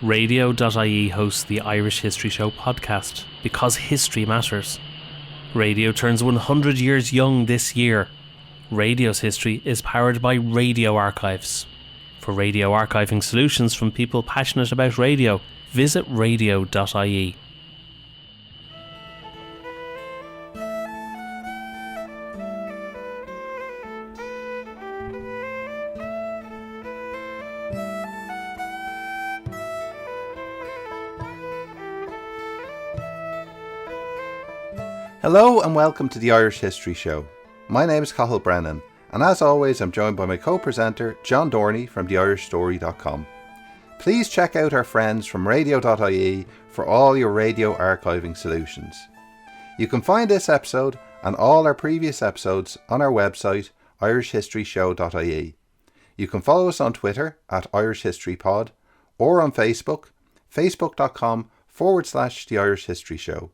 Radio.ie hosts the Irish History Show podcast because history matters. Radio turns 100 years young this year. Radio's history is powered by radio archives. For radio archiving solutions from people passionate about radio, visit radio.ie. Hello and welcome to the Irish History Show. My name is Cathal Brennan, and as always I'm joined by my co-presenter John Dorney from theirishstory.com. Please check out our friends from radio.ie for all your radio archiving solutions. You can find this episode and all our previous episodes on our website irishhistoryshow.ie. You can follow us on Twitter at irishhistorypod or on Facebook, facebook.com/The Irish History Show.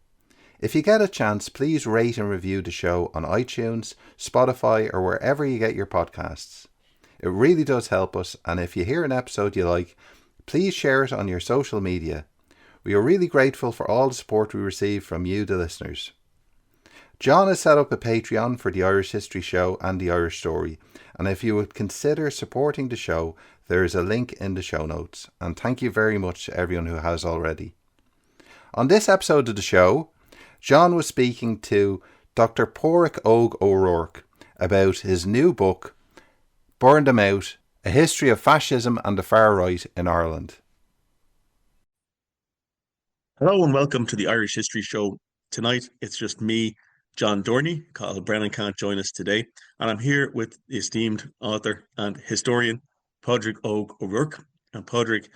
If you get a chance, please rate and review the show on iTunes, Spotify or wherever you get your podcasts. It really does help us, and if you hear an episode you like, please share it on your social media. We are really grateful for all the support we receive from you, the listeners. John has set up a Patreon for the Irish History Show and the Irish Story, and if you would consider supporting the show, there is a link in the show notes, and thank you very much to everyone who has already. On this episode of the show, John was speaking to Dr. Pádraig Óg Ó Ruairc about his new book, Burn Them Out, A History of Fascism and the Far Right in Ireland. Hello and welcome to the Irish History Show. Tonight it's just me, John Dorney. Cathal Brennan can't join us today, and I'm here with the esteemed author and historian Pádraig Óg Ó Ruairc. And Pádraig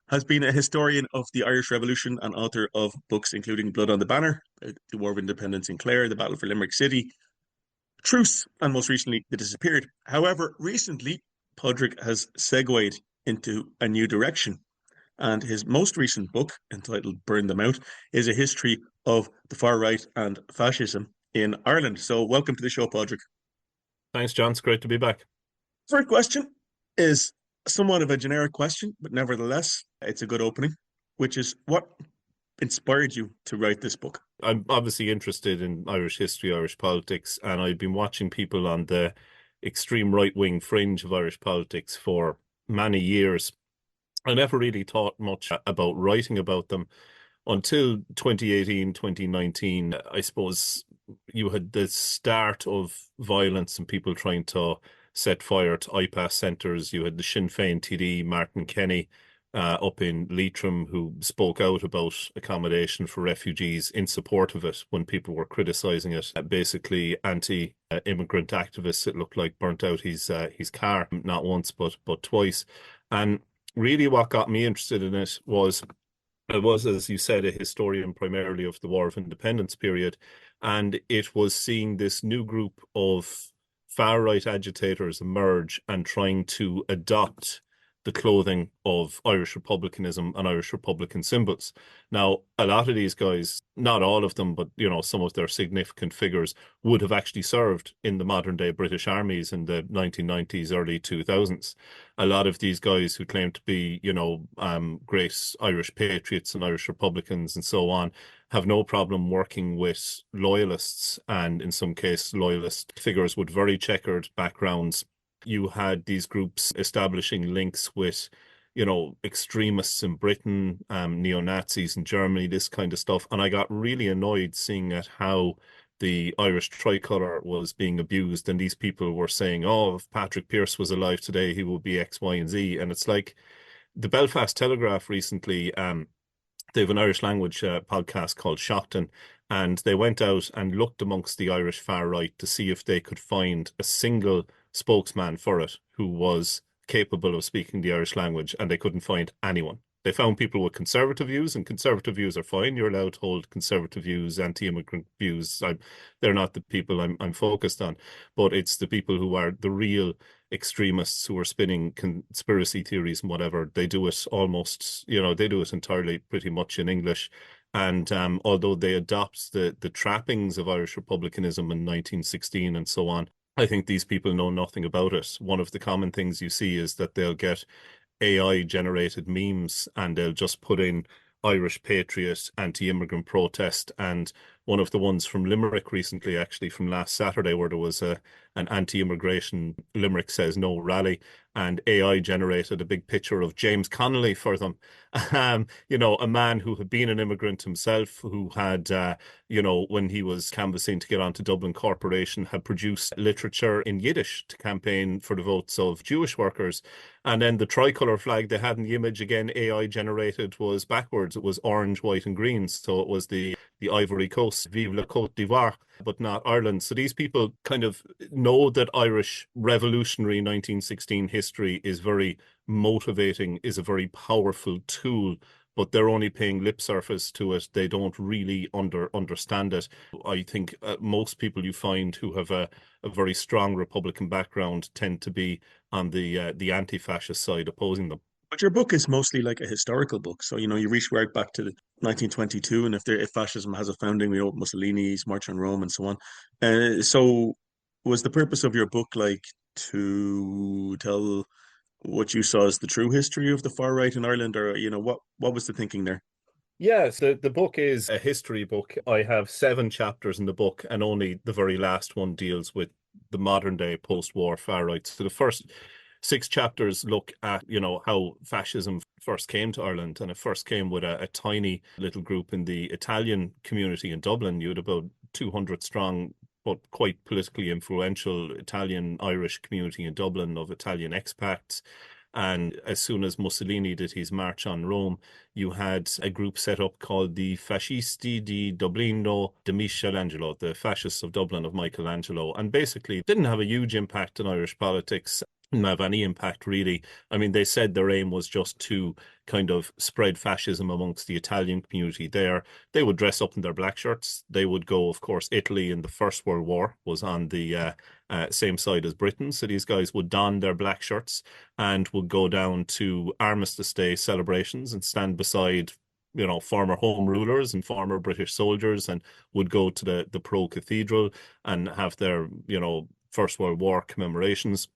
has been a historian of the Irish Revolution and author of books including Blood on the Banner, The War of Independence in Clare, The Battle for Limerick City, Truce, and most recently, The Disappeared. However, recently, Pádraig has segued into a new direction, and his most recent book, entitled Burn Them Out, is a history of the far right and fascism in Ireland. So welcome to the show, Pádraig. Thanks, John. It's great to be back. First question is somewhat of a generic question, but nevertheless, it's a good opening, which is, what inspired you to write this book? I'm obviously interested in Irish history, Irish politics, and I've been watching people on the extreme right-wing fringe of Irish politics for many years. I never really thought much about writing about them until 2018, 2019. I suppose you had the start of violence and people trying to set fire to IPAS centres. You had the Sinn Féin TD, Martin Kenny, up in Leitrim, who spoke out about accommodation for refugees in support of it when people were criticising it. Basically, anti-immigrant activists, it looked like, burnt out his car, not once but twice. And really what got me interested in it was, I was, as you said, a historian primarily of the War of Independence period, and it was seeing this new group of far-right agitators emerge and trying to adopt the clothing of Irish republicanism and Irish republican symbols. Now, a lot of these guys, not all of them, but some of their significant figures would have actually served in the modern-day British armies in the 1990s, early 2000s. A lot of these guys who claim to be, great Irish patriots and Irish republicans and so on, have no problem working with loyalists, and in some cases loyalist figures with very checkered backgrounds. You had these groups establishing links with, extremists in Britain, neo-Nazis in Germany, this kind of stuff. And I got really annoyed seeing at how the Irish tricolour was being abused, and these people were saying, oh, if Patrick Pearse was alive today, he would be X, Y, and Z. And it's like the Belfast Telegraph recently, they have an Irish language podcast called Shockton, and they went out and looked amongst the Irish far right to see if they could find a single spokesman for it who was capable of speaking the Irish language, and they couldn't find anyone. They found people with conservative views, and conservative views are fine. You're allowed to hold conservative views, anti-immigrant views. They're not the people I'm focused on, but it's the people who are the real extremists who are spinning conspiracy theories and whatever. They do it almost, they do it entirely pretty much in English. And although they adopt the trappings of Irish republicanism in 1916 and so on, I think these people know nothing about it. One of the common things you see is that they'll get AI generated memes, and they'll just put in Irish patriot, anti-immigrant protest, and one of the ones from Limerick recently, actually from last Saturday, where there was an anti-immigration Limerick Says No rally, and AI generated a big picture of James Connolly for them. A man who had been an immigrant himself, who had, when he was canvassing to get onto Dublin Corporation, had produced literature in Yiddish to campaign for the votes of Jewish workers. And then the tricolour flag they had in the image, again, AI generated, was backwards. It was orange, white, and green. So it was the Ivory Coast, Vive la Côte d'Ivoire, but not Ireland. So these people kind of know that Irish revolutionary 1916 history is very motivating, is a very powerful tool, but they're only paying lip service to it. They don't really understand it. I think most people you find who have a very strong Republican background tend to be on the anti-fascist side, opposing them. But your book is mostly like a historical book. So, you reach right back to 1922. And if fascism has a founding, Mussolini's March on Rome and so on. So was the purpose of your book like to tell what you saw as the true history of the far right in Ireland, or, what was the thinking there? Yes, the book is a history book. I have 7 chapters in the book, and only the very last one deals with the modern day post-war far right. So the first 6 chapters look at, how fascism first came to Ireland, and it first came with a tiny little group in the Italian community in Dublin. You had about 200 strong, but quite politically influential Italian-Irish community in Dublin of Italian expats. And as soon as Mussolini did his march on Rome, you had a group set up called the Fascisti di Dublino di Michelangelo, the Fascists of Dublin of Michelangelo, and basically didn't have a huge impact on Irish politics. Didn't have any impact, really. I mean, they said their aim was just to kind of spread fascism amongst the Italian community there. They would dress up in their black shirts. They would go, of course, Italy in the First World War was on the same side as Britain. So these guys would don their black shirts and would go down to Armistice Day celebrations and stand beside, former home rulers and former British soldiers, and would go to the Pro Cathedral and have their, First World War commemorations.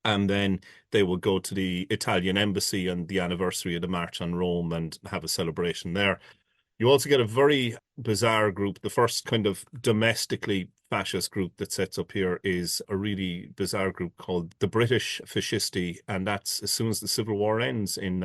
And then they would go to the Italian embassy on the anniversary of the March on Rome and have a celebration there. You also get a very bizarre group. The first kind of domestically fascist group that sets up here is a really bizarre group called the British Fascisti, and that's as soon as the Civil War ends in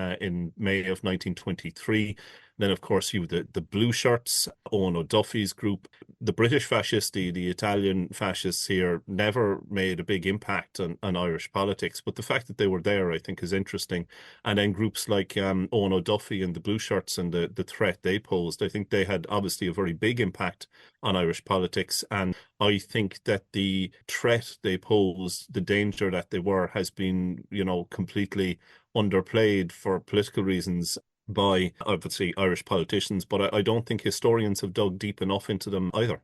May of 1923. Then, of course, you have the Blue Shirts, Owen O'Duffy's group. The British Fascisti, the Italian fascists here, never made a big impact on Irish politics. But the fact that they were there, I think, is interesting. And then groups like Owen O'Duffy and the Blue Shirts and the threat they posed, I think they had obviously a very big impact on Irish politics. And I think that the threat they posed, the danger that they were, has been, completely underplayed for political reasons by, obviously, Irish politicians, but I don't think historians have dug deep enough into them either.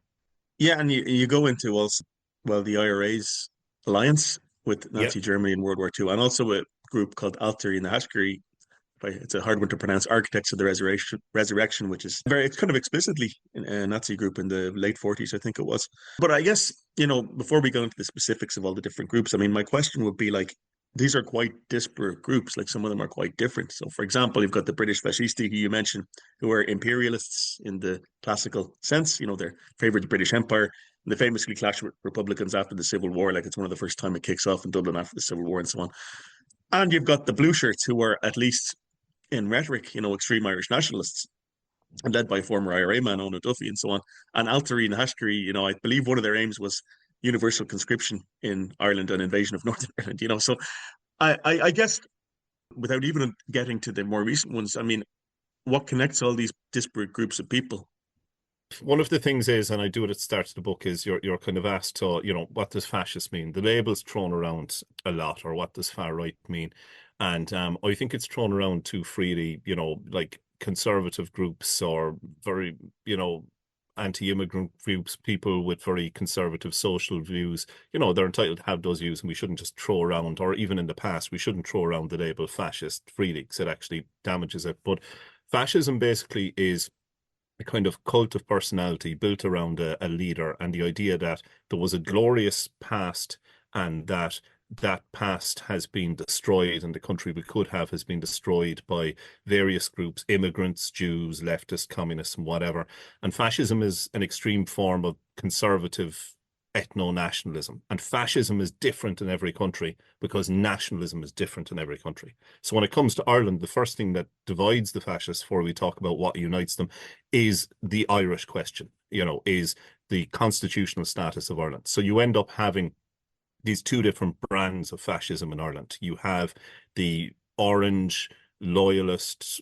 Yeah, and you go into also, the IRA's alliance with Nazi Germany in World War II, and also a group called Altair na Hashgary. It's a hard one to pronounce. Architects of the Resurrection, which is it's kind of explicitly a Nazi group in the late 40s, I think it was. But I guess, before we go into the specifics of all the different groups, I mean, my question would be like, these are quite disparate groups. Like, some of them are quite different. So, for example, you've got the British Fascisti, who you mentioned, who are imperialists in the classical sense. They're favored the British Empire. And they famously clashed with Republicans after the Civil War. Like, it's one of the first time it kicks off in Dublin after the Civil War and so on. And you've got the Blue Shirts, who are, at least in rhetoric, extreme Irish nationalists, and led by former IRA man Owen O'Duffy and so on. And Altair na Hashgary, I believe one of their aims was universal conscription in Ireland and invasion of Northern Ireland. So I guess, without even getting to the more recent ones, I mean, what connects all these disparate groups of people? One of the things is, and I do it at the start of the book, is you're kind of asked to, what does fascist mean? The label's thrown around a lot, or what does far right mean? And I think it's thrown around too freely, like conservative groups or very, anti-immigrant groups, people with very conservative social views. They're entitled to have those views, and we shouldn't just throw around, or even in the past, we shouldn't throw around the label fascist freely, because it actually damages it. But fascism basically is a kind of cult of personality built around a leader, and the idea that there was a glorious past and that that past has been destroyed and the country we could have has been destroyed by various groups, immigrants, Jews, leftists, communists, and whatever. And fascism is an extreme form of conservative ethno-nationalism. And fascism is different in every country because nationalism is different in every country. So when it comes to Ireland, the first thing that divides the fascists, before we talk about what unites them, is the Irish question, is the constitutional status of Ireland. So you end up having these two different brands of fascism in Ireland. You have the orange loyalist,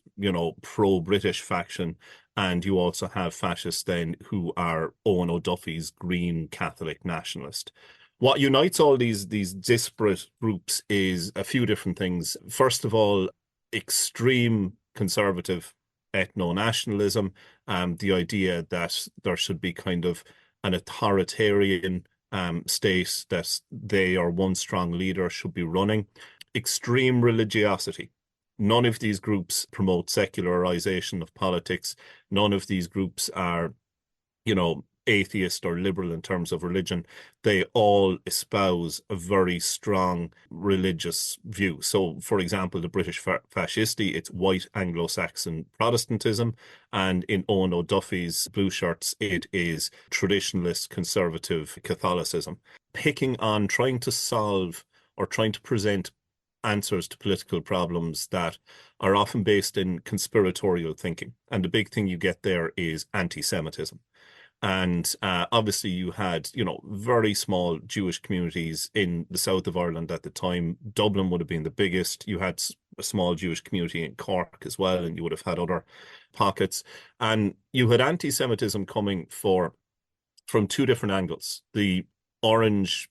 pro-British faction, and you also have fascists then who are Owen O'Duffy's green Catholic nationalist. What unites all these disparate groups is a few different things. First of all, extreme conservative ethno-nationalism, the idea that there should be kind of an authoritarian state that they or one strong leader should be running. Extreme religiosity. None of these groups promote secularization of politics. None of these groups are, atheist or liberal in terms of religion. They all espouse a very strong religious view. So, for example, the British fascisti, it's white Anglo-Saxon Protestantism, and in Owen O'Duffy's blue shirts, it is traditionalist conservative Catholicism. Picking on trying to solve or trying to present answers to political problems that are often based in conspiratorial thinking. And the big thing you get there is anti-Semitism. And obviously you had, very small Jewish communities in the south of Ireland at the time. Dublin would have been the biggest. You had a small Jewish community in Cork as well, and you would have had other pockets. And you had anti-Semitism coming from two different angles. The orange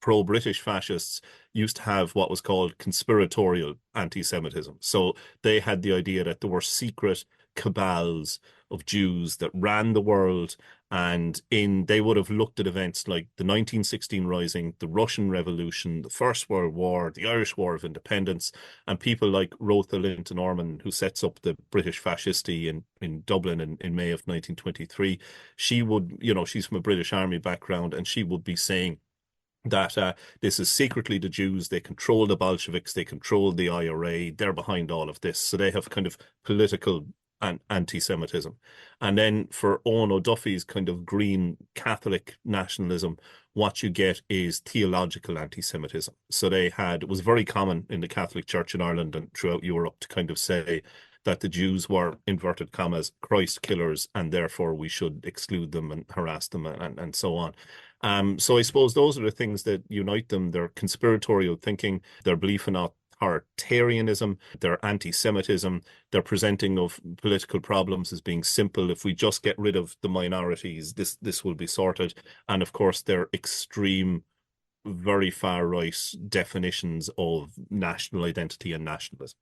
pro-British fascists used to have what was called conspiratorial anti-Semitism. So they had the idea that there were secret cabals of Jews that ran the world, and they would have looked at events like the 1916 Rising, the Russian Revolution, the First World War, the Irish War of Independence, and people like Rotha Linton Orman, who sets up the British fascisti in Dublin in May of 1923. She would, she's from a British Army background, and she would be saying that this is secretly the Jews, they control the Bolsheviks, they control the IRA, they're behind all of this. So they have kind of political and anti-Semitism. And then for Owen O'Duffy's kind of green Catholic nationalism, what you get is theological anti-Semitism. So it was very common in the Catholic Church in Ireland and throughout Europe to kind of say that the Jews were, inverted commas, Christ killers, and therefore we should exclude them and harass them and so on. So I suppose those are the things that unite them. Their conspiratorial thinking, their belief in authoritarianism, their anti-Semitism, their presenting of political problems as being simple. If we just get rid of the minorities, this will be sorted. And of course, their extreme, very far-right definitions of national identity and nationalism.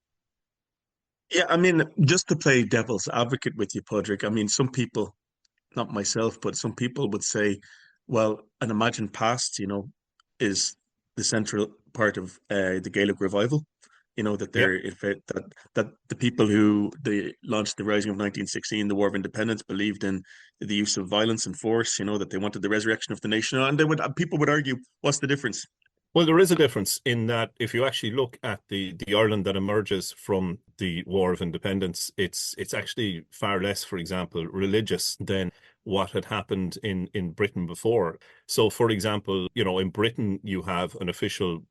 Yeah, I mean, just to play devil's advocate with you, Pádraig, I mean, some people, not myself, but some people would say, well, an imagined past, is the central part of the Gaelic revival. That they're that the people who they launched the Rising of 1916, the War of Independence, believed in the use of violence and force. That they wanted the resurrection of the nation, and people would argue, what's the difference? Well, there is a difference in that if you actually look at the Ireland that emerges from the War of Independence, it's actually far less, for example, religious than what had happened in Britain before. So, for example, in Britain, you have an official,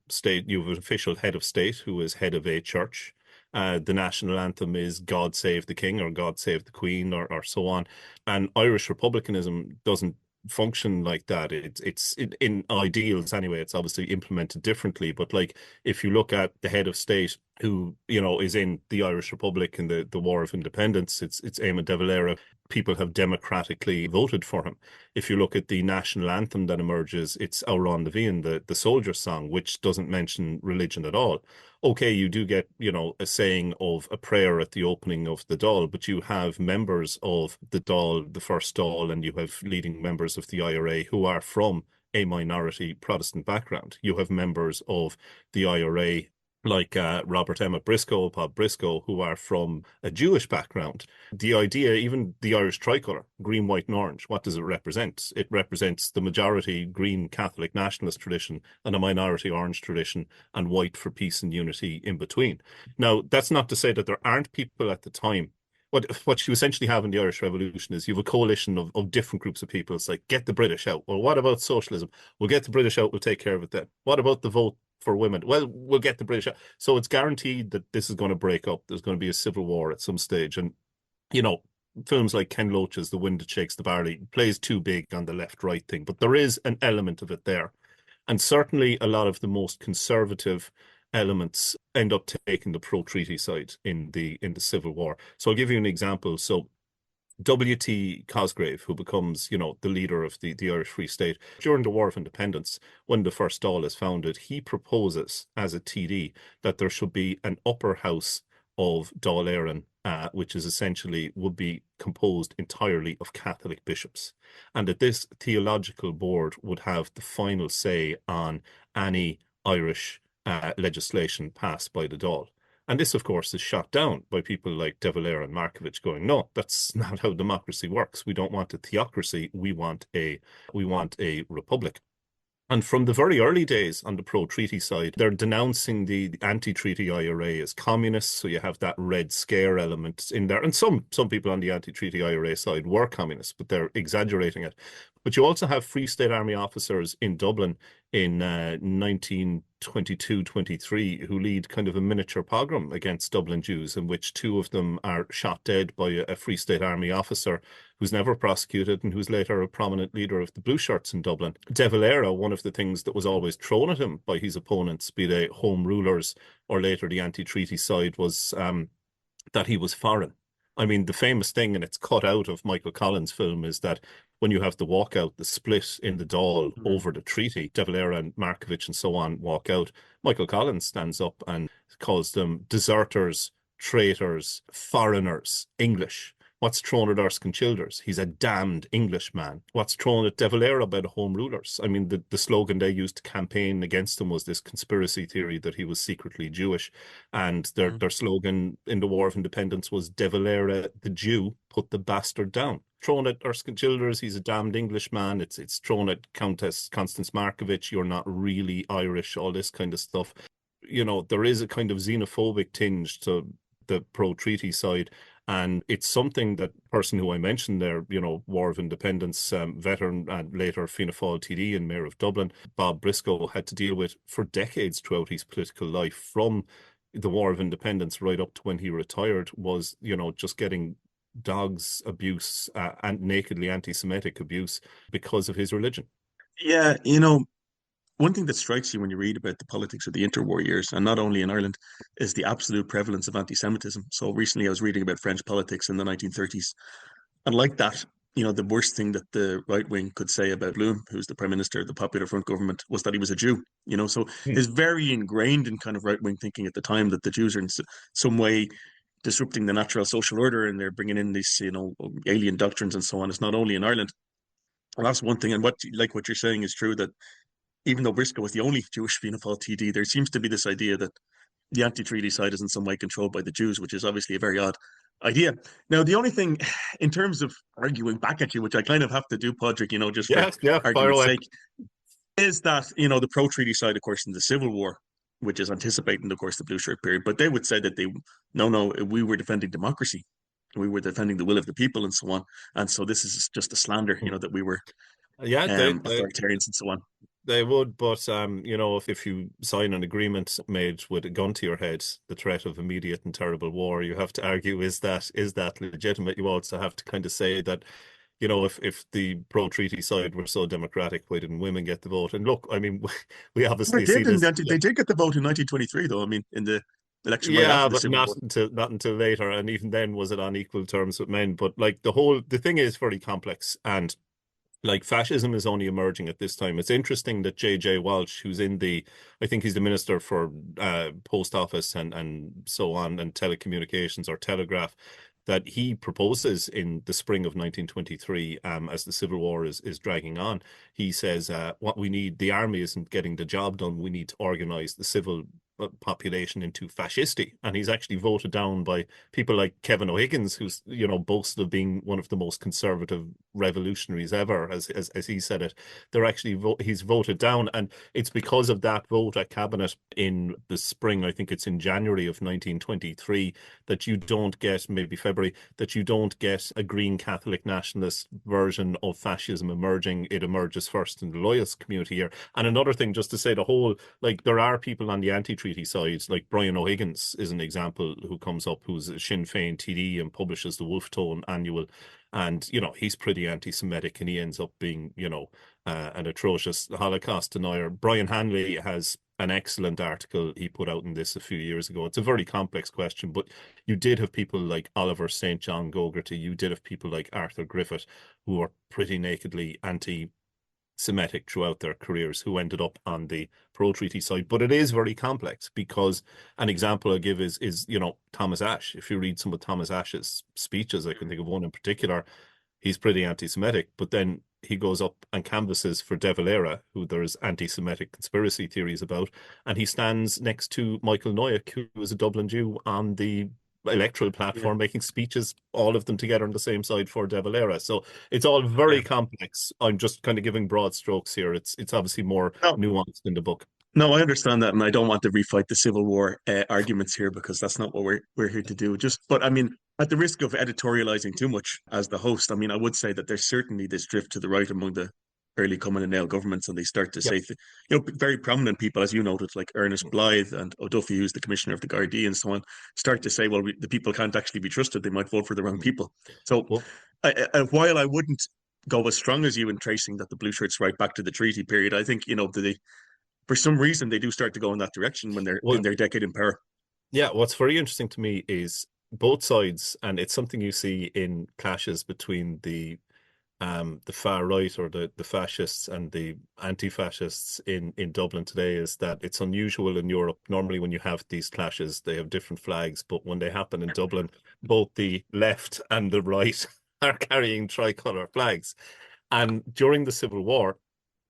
state, you have an official head of state who is head of a church. The national anthem is God Save the King or God Save the Queen or so on. And Irish republicanism doesn't function like that. It's in ideals anyway. It's obviously implemented differently, but like if you look at the head of state who is in the Irish Republic in the War of Independence, it's Eamon de Valera. People have democratically voted for him. If you look at the national anthem that emerges, it's Auran the Bhíon, the soldier's song, which doesn't mention religion at all. Okay, you do get, a saying of a prayer at the opening of the Dáil, but you have members of the Dáil, the first Dáil, and you have leading members of the IRA who are from a minority Protestant background. You have members of the IRA like Robert Emmet Briscoe, Bob Briscoe, who are from a Jewish background. The idea, even the Irish tricolour, green, white, and orange, what does it represent? It represents the majority green Catholic nationalist tradition and a minority orange tradition, and white for peace and unity in between. Now, that's not to say that there aren't people at the time. What you essentially have in the Irish Revolution is you have a coalition of different groups of people. It's like, get the British out. Well, what about socialism? We'll get the British out. We'll take care of it then. What about the vote for women? Well, we'll get the British out. So it's guaranteed that this is going to break up. There's going to be a civil war at some stage. And, you know, films like Ken Loach's The Wind That Shakes the Barley plays too big on the left-right thing. But there is an element of it there. And certainly a lot of the most conservative elements end up taking the pro-treaty side in the Civil War. So I'll give you an example. So W.T. Cosgrave, who becomes, you know, the leader of the Irish Free State, during the War of Independence, when the first Dáil is founded, he proposes as a TD that there should be an upper house of Dáil Éireann, which is essentially would be composed entirely of Catholic bishops, and that this theological board would have the final say on any Irish legislation passed by the Dáil. And this, of course, is shot down by people like De Valera and Markovich going, no, that's not how democracy works. We don't want a theocracy. We want a republic. And from the very early days on the pro-treaty side, they're denouncing the anti-treaty IRA as communist. So you have that Red Scare element in there. And some people on the anti-treaty IRA side were communists, but they're exaggerating it. But you also have Free State Army officers in Dublin in 1922-23 who lead kind of a miniature pogrom against Dublin Jews, in which two of them are shot dead by a Free State Army officer who's never prosecuted and who's later a prominent leader of the Blue Shirts in Dublin. De Valera, one of the things that was always thrown at him by his opponents, be they Home Rulers or later the anti-treaty side, was that he was foreign. I mean, the famous thing, and it's cut out of Michael Collins' film, is that when you have the walkout, the split in the Dáil over the treaty, De Valera and Markovich and so on walk out. Michael Collins stands up and calls them deserters, traitors, foreigners, English. What's thrown at Erskine Childers? He's a damned Englishman. What's thrown at De Valera by the Home Rulers? I mean, the slogan they used to campaign against him was this conspiracy theory that he was secretly Jewish. And their slogan in the War of Independence was De Valera, the Jew, put the bastard down. Thrown at Erskine Childers, he's a damned Englishman. It's thrown at Countess Constance Markovich, you're not really Irish, all this kind of stuff. You know, there is a kind of xenophobic tinge to the pro-treaty side. And it's something that person who I mentioned there, you know, War of Independence veteran and later Fianna Fáil TD and Mayor of Dublin, Bob Briscoe, had to deal with for decades throughout his political life, from the War of Independence right up to when he retired, was, you know, just getting dogs abuse and nakedly anti-Semitic abuse because of his religion. Yeah, you know, one thing that strikes you when you read about the politics of the interwar years, and not only in Ireland, is the absolute prevalence of anti-Semitism. So recently I was reading about French politics in the 1930s. And like that, you know, the worst thing that the right wing could say about Loom, who's the prime minister of the Popular Front government, was that he was a Jew. You know, so it's very ingrained in kind of right wing thinking at the time that the Jews are in some way disrupting the natural social order, and they're bringing in these, you know, alien doctrines and so on. It's not only in Ireland. And that's one thing. And what you're saying is true, that even though Briscoe was the only Jewish Fianna Fáil TD, there seems to be this idea that the anti-treaty side is in some way controlled by the Jews, which is obviously a very odd idea. Now, the only thing, in terms of arguing back at you, which I kind of have to do, Pádraig, you know, just for argument's sake, is that, you know, the pro-treaty side, of course, in the Civil War, which is anticipating, of course, the Blue Shirt period, but they would say that we were defending democracy. We were defending the will of the people and so on. And so this is just a slander, you know, that we were authoritarians and so on. They would, but you know, if you sign an agreement made with a gun to your head, the threat of immediate and terrible war, you have to argue, is that legitimate? You also have to kind of say that, you know, if the pro-treaty side were so democratic, why didn't women get the vote? And look, I mean, we obviously see this. They did get the vote in 1923, though. I mean, in the election. Yeah, but not until later, and even then, was it on equal terms with men? But like the thing is very complex, and like fascism is only emerging at this time. It's interesting that J.J. Walsh, who's I think he's the Minister for Post Office and so on, and Telecommunications or Telegraph, that he proposes in the spring of 1923, as the Civil War is dragging on. He says, what we need, the army isn't getting the job done. We need to organise the civil population into fascisti, and he's actually voted down by people like Kevin O'Higgins, who's boasted of being one of the most conservative revolutionaries ever, as he said it. They're actually he's voted down, and it's because of that vote at cabinet in the spring, I think it's in January of 1923, that you don't get, maybe February, that you don't get a Green Catholic nationalist version of fascism emerging. It emerges first in the loyalist community here. And another thing, just to say, there are people on the anti-treaty side, like Brian O'Higgins is an example who comes up, who's a Sinn Féin TD and publishes the Wolf Tone Annual. And, he's pretty anti-Semitic, and he ends up being, an atrocious Holocaust denier. Brian Hanley has an excellent article he put out in this a few years ago. It's a very complex question, but you did have people like Oliver St. John Gogarty, you did have people like Arthur Griffith, who are pretty nakedly anti-Semitic throughout their careers, who ended up on the pro-treaty side. But it is very complex, because an example I give is Thomas Ashe. If you read some of Thomas Ashe's speeches, I can think of one in particular, he's pretty anti-Semitic, but then he goes up and canvasses for De Valera, who there's anti-Semitic conspiracy theories about, and he stands next to Michael Noyack, who is a Dublin Jew, on the electoral platform, making speeches, all of them together on the same side for De Valera. So it's all very complex. I'm just kind of giving broad strokes here. It's obviously more nuanced in the book. No, I understand that, and I don't want to refight the Civil War arguments here, because that's not what we're here to do. But I mean, at the risk of editorializing too much as the host, I mean, I would say that there's certainly this drift to the right among the early Cumann and Nail governments, and they start to say, very prominent people, as you noted, like Ernest Blythe and O'Duffy, who's the commissioner of the Gardaí and so on, start to say, well, the people can't actually be trusted. They might vote for the wrong people. So while I wouldn't go as strong as you in tracing that the blue shirts right back to the treaty period, I think, for some reason, they do start to go in that direction when they're in their decade in power. Yeah, what's very interesting to me is both sides, and it's something you see in clashes between the far right, or the fascists, and the anti-fascists in Dublin today, is that it's unusual in Europe. Normally when you have these clashes, they have different flags, but when they happen in Dublin, both the left and the right are carrying tricolour flags. And during the Civil War,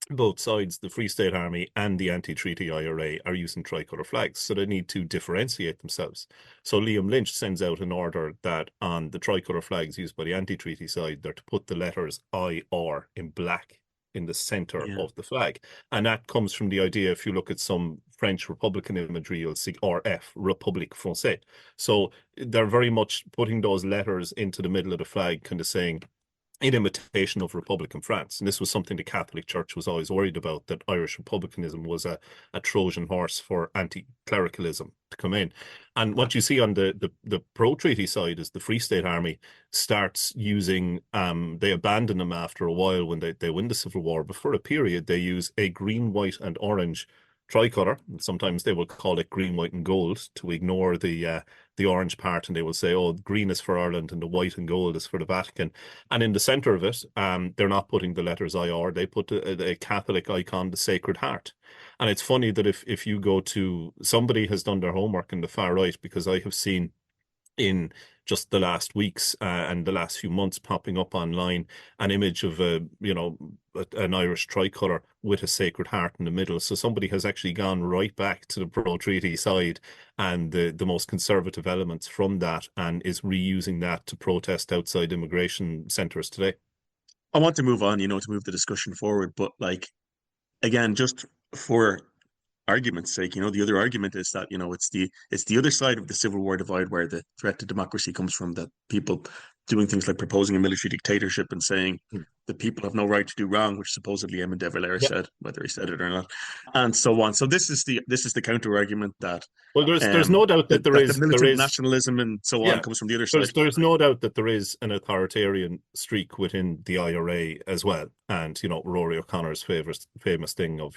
both sides, the Free State Army and the anti-treaty IRA, are using tricolour flags, so they need to differentiate themselves. So Liam Lynch sends out an order that on the tricolour flags used by the anti-treaty side, they're to put the letters IR in black in the centre of the flag. And that comes from the idea, if you look at some French Republican imagery, you'll see RF, République Française. So they're very much putting those letters into the middle of the flag, kind of saying, in imitation of Republican France. And this was something the Catholic Church was always worried about, that Irish republicanism was a Trojan horse for anti-clericalism to come in. And what you see on the pro-treaty side is the Free State Army starts using, they abandon them after a while when they win the Civil War, but for a period they use a green, white and orange tricolour, and sometimes they will call it green, white and gold to ignore the orange part, and they will say, oh, green is for Ireland and the white and gold is for the Vatican. And in the centre of it, they're not putting the letters IR, they put a Catholic icon, the Sacred Heart. And it's funny that if you go to, somebody has done their homework in the far right, because I have seen in just the last weeks and the last few months popping up online an image of an Irish tricolour with a Sacred Heart in the middle. So somebody has actually gone right back to the pro-treaty side and the most conservative elements from that, and is reusing that to protest outside immigration centres today. I want to move on, to move the discussion forward, but again, just for argument's sake, the other argument is that, it's the other side of the Civil War divide where the threat to democracy comes from, that people doing things like proposing a military dictatorship and saying that people have no right to do wrong, which supposedly Eamon de Valera said, whether he said it or not, and so on. So this is the counter argument that, well, there's no doubt that there is militant nationalism and so on comes from the other side. There's no doubt that there is an authoritarian streak within the IRA as well. And Rory O'Connor's famous thing of,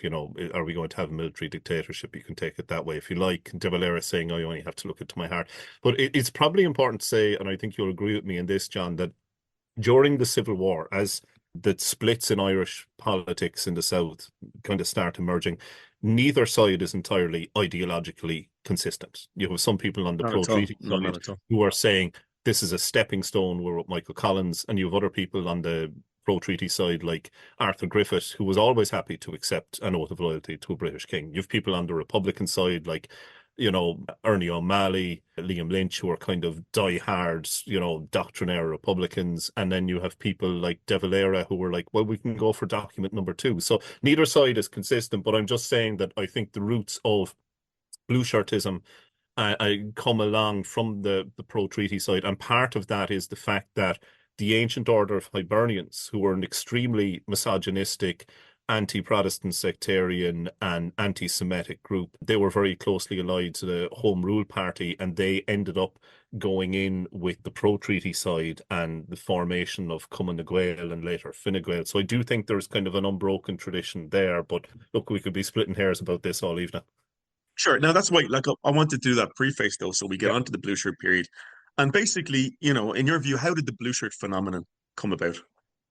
are we going to have a military dictatorship? You can take it that way if you like. De Valera saying, I only have to look into my heart. But it's probably important to say, and I think you'll agree with me in this, John, that during the Civil War, as the splits in Irish politics in the South kind of start emerging, neither side is entirely ideologically consistent. You have some people on the pro-treaty side who are saying this is a stepping stone, we're with Michael Collins, and you have other people on the pro-treaty side like Arthur Griffith, who was always happy to accept an oath of loyalty to a British king. You have people on the Republican side like Ernie O'Malley, Liam Lynch, who are kind of die-hard, doctrinaire Republicans. And then you have people like De Valera who were like, well, we can go for document number 2. So neither side is consistent, but I'm just saying that I think the roots of blue shirtism I come along from the pro-treaty side. And part of that is the fact that the ancient order of Hibernians, who were an extremely misogynistic, anti-Protestant sectarian and anti-Semitic group, they were very closely allied to the Home Rule Party, and they ended up going in with the pro-treaty side and the formation of Cumann na Gael and later Fine Gael. So I do think there's kind of an unbroken tradition there, but look, we could be splitting hairs about this all evening. Sure. Now that's why, like, I want to do that preface though, so we get onto the blue shirt period. And basically, in your view, how did the blue shirt phenomenon come about?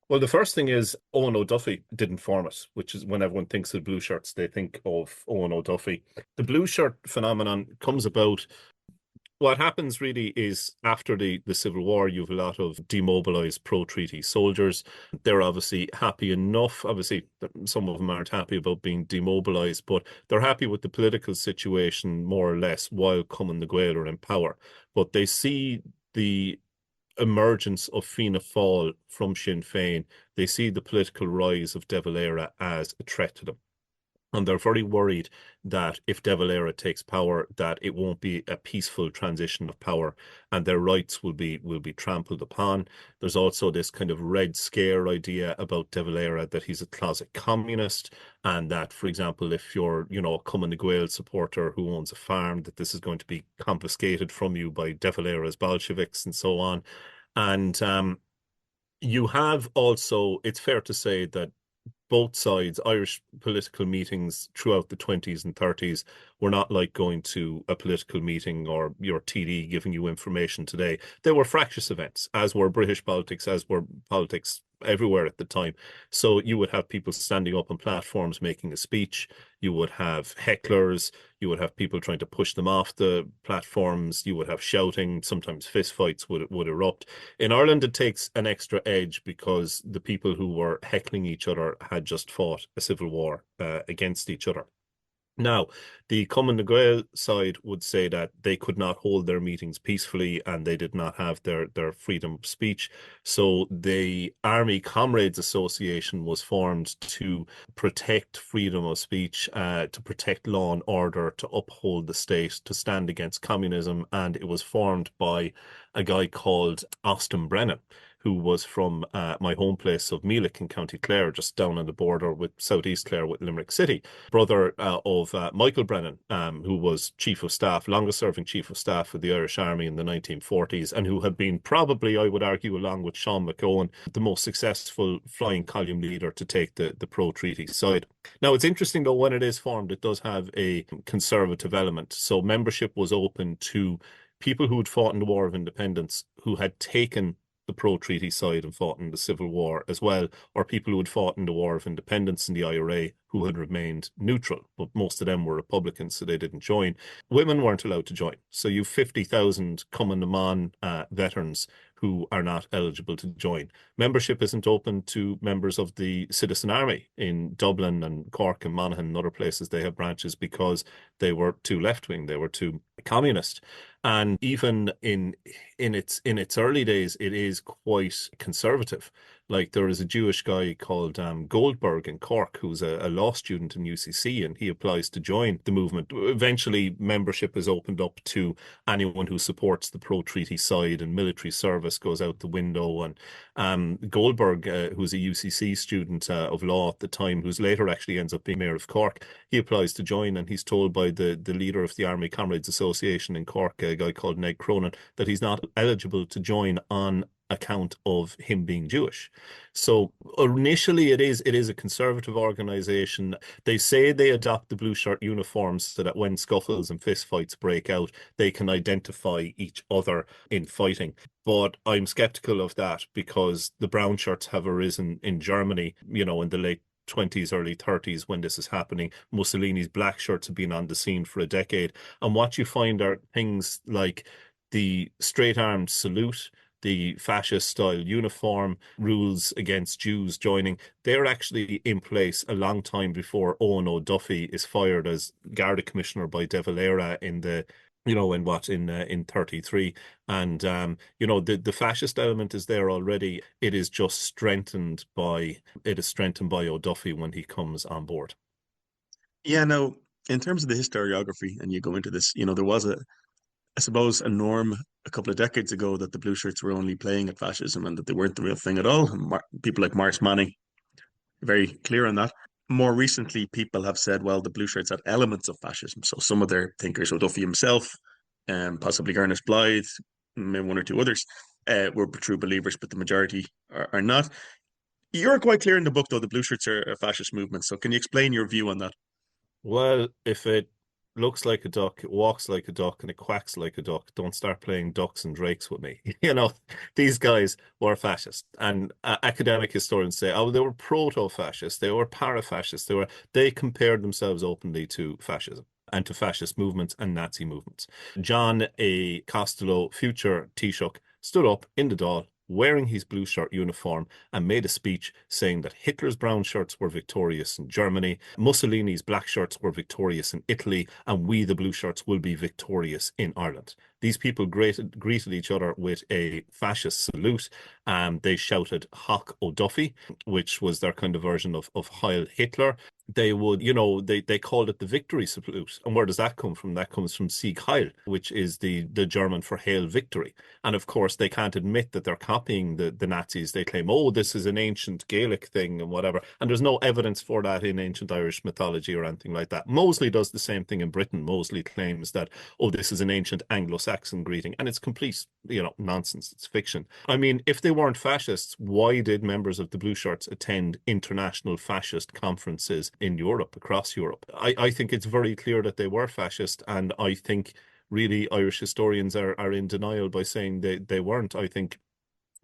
Well, the first thing is Owen O'Duffy didn't form it, which is when everyone thinks of blue shirts, they think of Owen O'Duffy. The blue shirt phenomenon comes about. What happens really is after the Civil War, you have a lot of demobilized pro-treaty soldiers. They're obviously happy enough. Obviously, some of them aren't happy about being demobilized, but they're happy with the political situation more or less while Cumann na Gael are in power. But they see the emergence of Fianna Fáil from Sinn Féin. They see the political rise of De Valera as a threat to them. And they're very worried that if De Valera takes power, that it won't be a peaceful transition of power and their rights will be trampled upon. There's also this kind of Red Scare idea about De Valera, that he's a closet communist, and that, for example, if you're, a Cumann na Gael supporter who owns a farm, that this is going to be confiscated from you by De Valera's Bolsheviks and so on. And you have also, it's fair to say that both sides, Irish political meetings throughout the 20s and 30s were not like going to a political meeting or your TD giving you information today. They were fractious events, as were British politics, as were politics everywhere at the time. So you would have people standing up on platforms making a speech. You would have hecklers. You would have people trying to push them off the platforms. You would have shouting. Sometimes fistfights would erupt. In Ireland, it takes an extra edge because the people who were heckling each other had just fought a civil war against each other. Now, the Cumann na Gael side would say that they could not hold their meetings peacefully and they did not have their freedom of speech. So the Army Comrades Association was formed to protect freedom of speech, to protect law and order, to uphold the state, to stand against communism. And it was formed by a guy called Austin Brennan, who was from my home place of Meelick in County Clare, just down on the border with Southeast Clare with Limerick City. Brother of Michael Brennan, who was Chief of Staff, longest-serving Chief of Staff for the Irish Army in the 1940s, and who had been probably, I would argue, along with Sean McEowen, the most successful flying column leader to take the pro-treaty side. Now, it's interesting, though, when it is formed, it does have a conservative element. So membership was open to people who had fought in the War of Independence, who had taken the pro-treaty side and fought in the Civil War as well, or people who had fought in the War of Independence in the IRA who had remained neutral, but most of them were Republicans, so they didn't join. Women weren't allowed to join. So you 50,000 Cumann na Mán veterans who are not eligible to join. Membership isn't open to members of the Citizen Army in Dublin and Cork and Monaghan and other places. They have branches because they were too left-wing, they were too communist. And even in its early days, it is quite conservative. Like, there is a Jewish guy called Goldberg in Cork, who's a law student in UCC, and he applies to join the movement. Eventually, membership is opened up to anyone who supports the pro-treaty side, and military service goes out the window. And Goldberg, who's a UCC student of law at the time, who's later actually ends up being mayor of Cork, he applies to join, and he's told by the leader of the Army Comrades Association in Cork, a guy called Ned Cronin, that he's not eligible to join on account of him being Jewish. So initially it is a conservative organization. They say they adopt the blue shirt uniforms so that when scuffles and fistfights break out, they can identify each other in fighting. But I'm skeptical of that because the brown shirts have arisen in Germany, in the late 20s, early 30s when this is happening. Mussolini's black shirts have been on the scene for a decade. And what you find are things like the straight-armed salute, the fascist style uniform, rules against Jews joining, they're actually in place a long time before Owen O'Duffy is fired as Garda Commissioner by De Valera in the in 33. And the fascist element is there already. It is strengthened by O'Duffy when he comes on board. Yeah, now, in terms of the historiography, and you go into this, there was I suppose, a norm a couple of decades ago that the blue shirts were only playing at fascism and that they weren't the real thing at all. And people like Marsh Manning, very clear on that. More recently, people have said, well, the blue shirts had elements of fascism. So some of their thinkers, O'Duffy himself, possibly Ernest Blythe, maybe one or two others, were true believers, but the majority are not. You're quite clear in the book, though, the blue shirts are a fascist movement. So can you explain your view on that? Well, if it looks like a duck, it walks like a duck, and it quacks like a duck, don't start playing ducks and drakes with me. These guys were fascist, and academic historians say, oh, they were proto-fascist, they were para-fascist, they compared themselves openly to fascism and to fascist movements and Nazi movements. John A. Costello, future Taoiseach, stood up in the Dáil wearing his blue shirt uniform and made a speech saying that Hitler's brown shirts were victorious in Germany, Mussolini's black shirts were victorious in Italy, and we, the blue shirts, will be victorious in Ireland. These people greeted each other with a fascist salute, and they shouted Hoch O'Duffy, which was their kind of version of Heil Hitler. They would, they called it the victory salute. And where does that come from? That comes from Sieg Heil, which is the German for hail victory. And of course, they can't admit that they're copying the Nazis. They claim, oh, this is an ancient Gaelic thing and whatever. And there's no evidence for that in ancient Irish mythology or anything like that. Mosley does the same thing in Britain. Mosley claims that, oh, this is an ancient Anglo-Saxon greeting. And it's complete, nonsense. It's fiction. I mean, if they weren't fascists, why did members of the Blue Shirts attend international fascist conferences in Europe, across Europe? I think it's very clear that they were fascist, and I think really Irish historians are in denial by saying they weren't. I think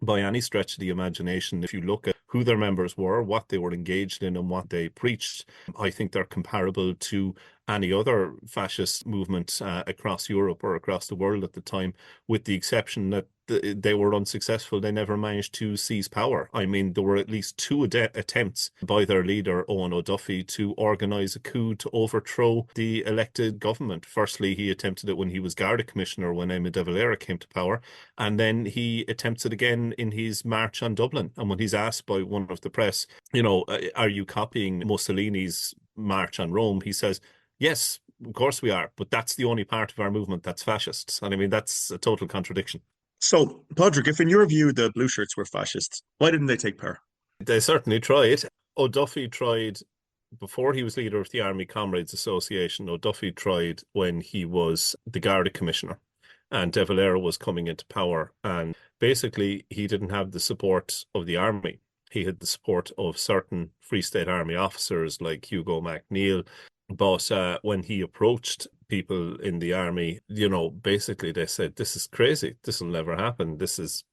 by any stretch of the imagination, if you look at who their members were, what they were engaged in, and what they preached, I think they're comparable to any other fascist movement across Europe or across the world at the time, with the exception that they were unsuccessful. They never managed to seize power. I mean, there were at least two attempts by their leader, Owen O'Duffy, to organise a coup to overthrow the elected government. Firstly, he attempted it when he was Garda Commissioner when Eamon de Valera came to power, and then he attempts it again in his march on Dublin. And when he's asked by one of the press, are you copying Mussolini's march on Rome? He says, yes, of course we are, but that's the only part of our movement that's fascist. And I mean, that's a total contradiction. So, Pádraig, if in your view the blue shirts were fascists, why didn't they take power? They certainly tried. O'Duffy tried before he was leader of the Army Comrades Association. O'Duffy tried when he was the Garda Commissioner and De Valera was coming into power. And basically, he didn't have the support of the army. He had the support of certain Free State Army officers like Hugo MacNeill. But when he approached people in the army, basically they said, this is crazy. This will never happen. This is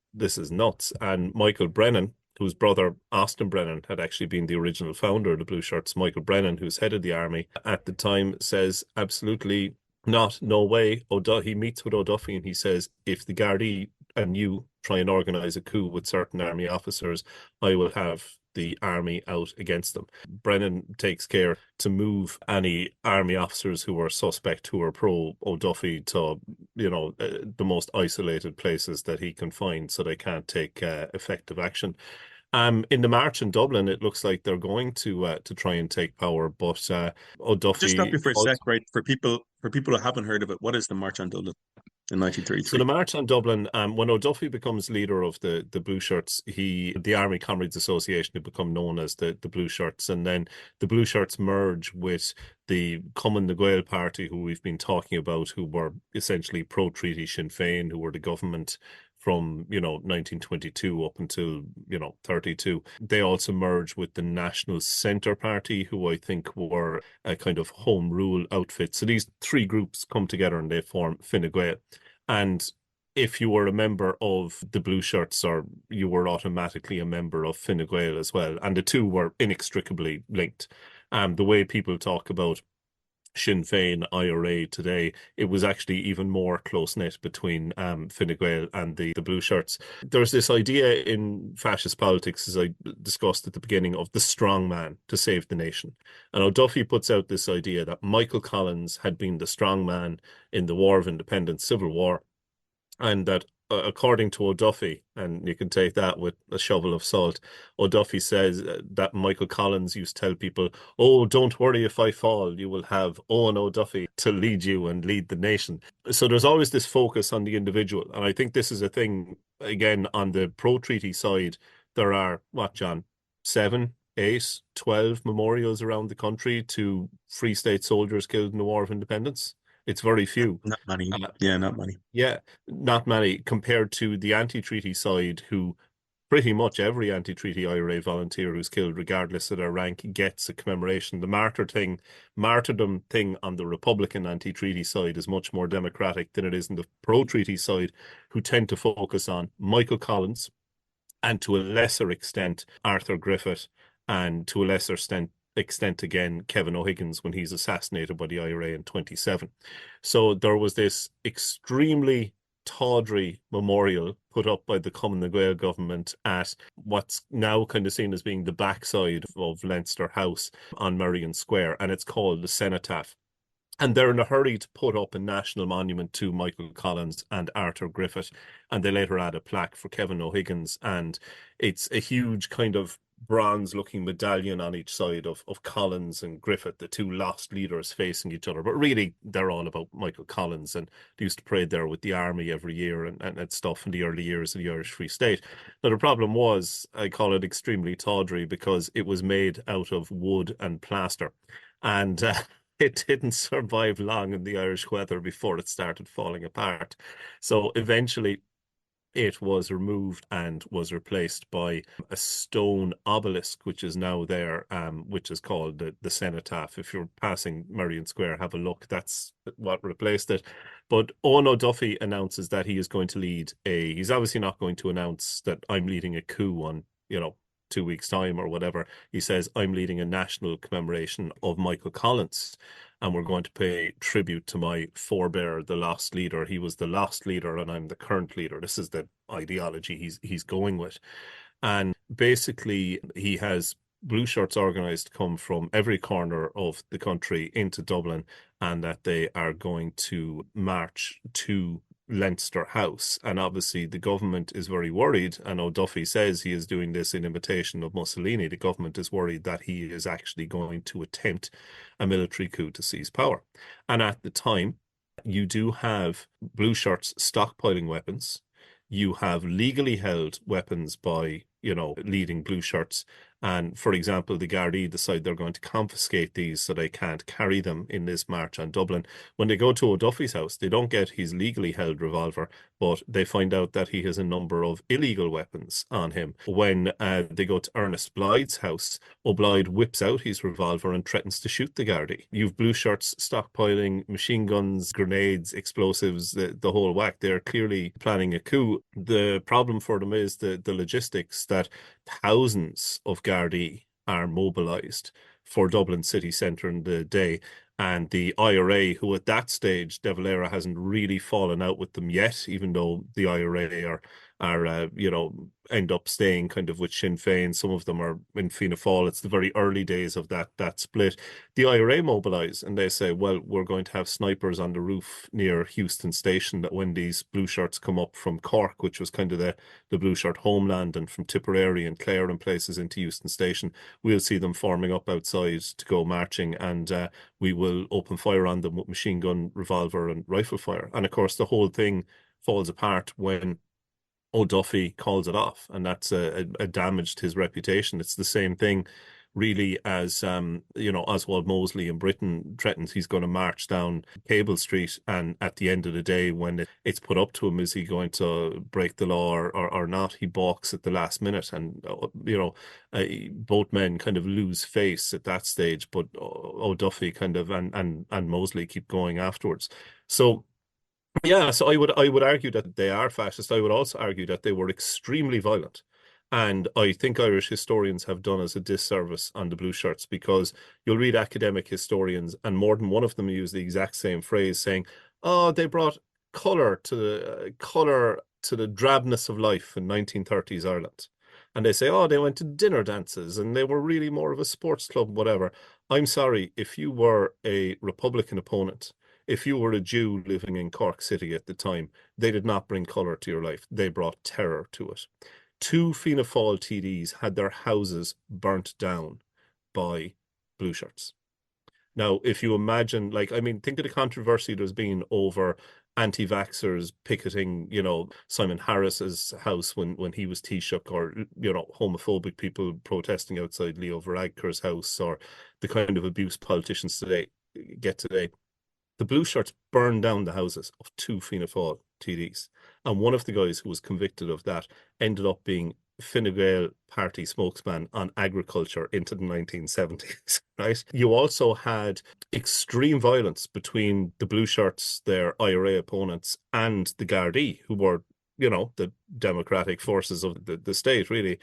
nuts. And Michael Brennan, whose brother Austin Brennan had actually been the original founder of the Blue Shirts, Michael Brennan, who's head of the army at the time, says absolutely not, no way. He meets with O'Duffy and he says, if the Gardaí and you try and organise a coup with certain army officers, I will have the army out against them. Brennan takes care to move any army officers who are suspect, who are pro O'Duffy, to the most isolated places that he can find, so they can't take effective action. In the march in Dublin, it looks like they're going to try and take power, but O'Duffy. Just stop you for a sec, right? For people who haven't heard of it, what is the March on Dublin in 1933? So the March on Dublin, when O'Duffy becomes leader of the Blue Shirts, the Army Comrades Association had become known as the Blue Shirts, and then the Blue Shirts merge with the Cumann na Gael party, who we've been talking about, who were essentially pro-treaty Sinn Féin, who were the government from 1922 up until 32. They also merged with the National Centre Party, who I think were a kind of home rule outfit. So these three groups come together and they form Fine Gael. And if you were a member of the Blue Shirts, or you were automatically a member of Fine Gael as well, and the two were inextricably linked. The way people talk about Sinn Féin, IRA today, it was actually even more close-knit between Fine Gael and the blue shirts. There's this idea in fascist politics, as I discussed at the beginning, of the strong man to save the nation. And O'Duffy puts out this idea that Michael Collins had been the strong man in the War of Independence, Civil War, and that according to O'Duffy, and you can take that with a shovel of salt, O'Duffy says that Michael Collins used to tell people, oh, don't worry if I fall, you will have Owen O'Duffy to lead you and lead the nation. So there's always this focus on the individual. And I think this is a thing, again, on the pro-treaty side, there are, what, John, 7, 8, 12 memorials around the country to Free State soldiers killed in the War of Independence. It's very few. Not many. Yeah, not many. Yeah, not many compared to the anti-treaty side, who pretty much every anti-treaty IRA volunteer who's killed, regardless of their rank, gets a commemoration. The martyrdom thing on the Republican anti-treaty side is much more democratic than it is in the pro-treaty side, who tend to focus on Michael Collins and to a lesser extent Arthur Griffith, and to a lesser extent again Kevin O'Higgins when he's assassinated by the IRA in 27. So there was this extremely tawdry memorial put up by the Cumann na Gael government at what's now kind of seen as being the backside of Leinster House on Merrion Square, and it's called the Cenotaph. And they're in a hurry to put up a national monument to Michael Collins and Arthur Griffith, and they later add a plaque for Kevin O'Higgins, and it's a huge kind of bronze-looking medallion on each side of Collins and Griffith, the two lost leaders facing each other. But really, they're all about Michael Collins, and they used to parade there with the army every year and stuff in the early years of the Irish Free State. Now, the problem was, I call it extremely tawdry, because it was made out of wood and plaster. And it didn't survive long in the Irish weather before it started falling apart. So eventually, it was removed and was replaced by a stone obelisk, which is now there, which is called the Cenotaph. If you're passing Merrion Square, have a look. That's what replaced it. But Owen O'Duffy announces that he is going to lead he's obviously not going to announce that I'm leading a coup on, 2 weeks' time or whatever. He says, I'm leading a national commemoration of Michael Collins, and we're going to pay tribute to my forebear, the lost leader. He was the lost leader, and I'm the current leader. This is the ideology he's going with. And basically, he has blue shirts organised to come from every corner of the country into Dublin, and that they are going to march to Leinster House. And obviously the government is very worried, and O'Duffy says he is doing this in imitation of Mussolini. The government is worried that he is actually going to attempt a military coup to seize power. And at the time, you do have blue shirts stockpiling weapons. You have legally held weapons by, leading blue shirts. And for example, the Gardaí decide they're going to confiscate these so they can't carry them in this march on Dublin. When they go to O'Duffy's house, they don't get his legally held revolver, but they find out that he has a number of illegal weapons on him. When they go to Ernest Blythe's house, O'Blythe whips out his revolver and threatens to shoot the Gardaí. You've blue shirts stockpiling machine guns, grenades, explosives, the whole whack. They're clearly planning a coup. The problem for them is the logistics, that thousands of Gardaí are mobilised for Dublin city centre in the day. And the IRA, who at that stage, De Valera hasn't really fallen out with them yet, even though the IRA are end up staying kind of with Sinn Féin. Some of them are in Fianna Fáil. It's the very early days of that split. The IRA mobilise and they say, well, we're going to have snipers on the roof near Houston Station, that when these blue shirts come up from Cork, which was kind of the blue shirt homeland, and from Tipperary and Clare and places into Houston Station, we'll see them forming up outside to go marching, and we will open fire on them with machine gun, revolver and rifle fire. And of course, the whole thing falls apart when O'Duffy calls it off, and that's a damage to his reputation. It's the same thing really as Oswald Mosley in Britain threatens he's going to march down Cable Street, and at the end of the day, when it's put up to him, is he going to break the law or not, he balks at the last minute, and both men kind of lose face at that stage, but O'Duffy kind of and Mosley keep going afterwards. So yeah, so I would argue that they are fascist. I would also argue that they were extremely violent, And I think Irish historians have done us a disservice on the blue shirts, because you'll read academic historians and more than one of them use the exact same phrase, saying, "Oh, they brought colour to the drabness of life in 1930s Ireland." And they say, "Oh, they went to dinner dances and they were really more of a sports club, whatever." I'm sorry, if you were a Republican opponent, if you were a Jew living in Cork City at the time, they did not bring colour to your life. They brought terror to it. Two Fianna Fáil TDs had their houses burnt down by blue shirts. Now, if you imagine, like, I mean, think of the controversy there's been over anti-vaxxers picketing, Simon Harris's house when he was Taoiseach, or, homophobic people protesting outside Leo Varadkar's house, or the kind of abuse politicians get today. The blue shirts burned down the houses of two Fianna Fáil TDs. And one of the guys who was convicted of that ended up being Fine Gael party spokesman on agriculture into the 1970s, right? You also had extreme violence between the blue shirts, their IRA opponents, and the Gardaí, who were, the democratic forces of the state, really.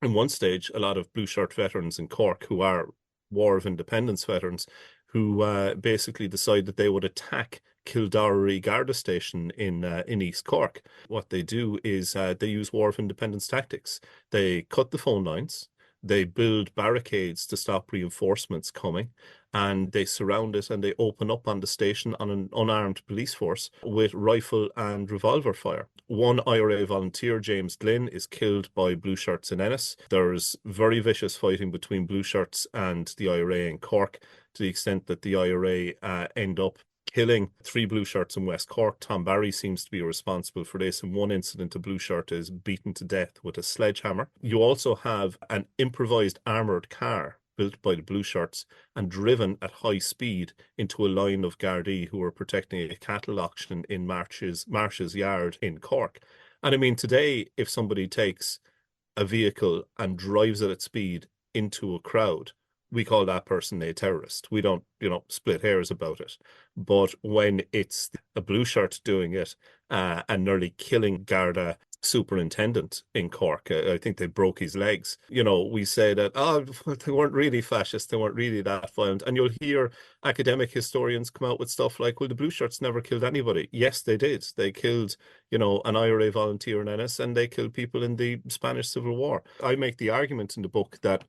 In one stage, a lot of blue shirt veterans in Cork, who are War of Independence veterans, who basically decide that they would attack Kildare Garda station in East Cork. What they do is they use War of Independence tactics. They cut the phone lines, they build barricades to stop reinforcements coming, and they surround it and they open up on the station on an unarmed police force with rifle and revolver fire. One IRA volunteer, James Glynn, is killed by blue shirts in Ennis. There's very vicious fighting between blue shirts and the IRA in Cork, to the extent that the IRA end up killing 3 blue shirts in West Cork. Tom Barry seems to be responsible for this. In one incident, a blue shirt is beaten to death with a sledgehammer. You also have an improvised armoured car built by the blue shirts and driven at high speed into a line of Gardaí who are protecting a cattle auction in Marsh's yard in Cork. And I mean, today, if somebody takes a vehicle and drives it at speed into a crowd, we call that person a terrorist. We don't, split hairs about it. But when it's a blue shirt doing it and nearly killing Garda superintendent in Cork, I think they broke his legs. We say that, they weren't really fascist, they weren't really that violent. And you'll hear academic historians come out with stuff like, well, the blue shirts never killed anybody. Yes, they did. They killed, an IRA volunteer in Ennis, and they killed people in the Spanish Civil War. I make the argument in the book that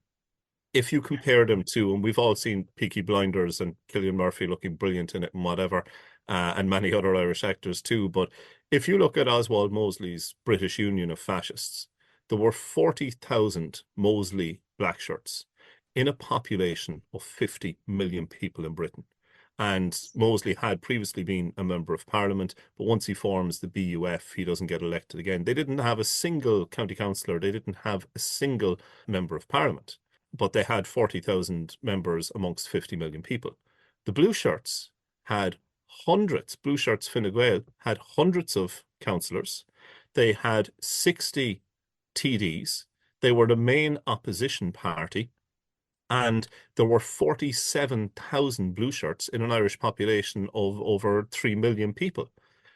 if you compare them to, and we've all seen Peaky Blinders and Cillian Murphy looking brilliant in it and whatever, and many other Irish actors too, but if you look at Oswald Mosley's British Union of Fascists, there were 40,000 Mosley black shirts in a population of 50 million people in Britain. And Mosley had previously been a member of Parliament, but once he forms the BUF, he doesn't get elected again. They didn't have a single county councillor, they didn't have a single member of Parliament, but they had 40,000 members amongst 50 million people. The blue shirts had hundreds, blue shirts Fine Gael had hundreds of councillors. They had 60 TDs. They were the main opposition party. And there were 47,000 blue shirts in an Irish population of over 3 million people.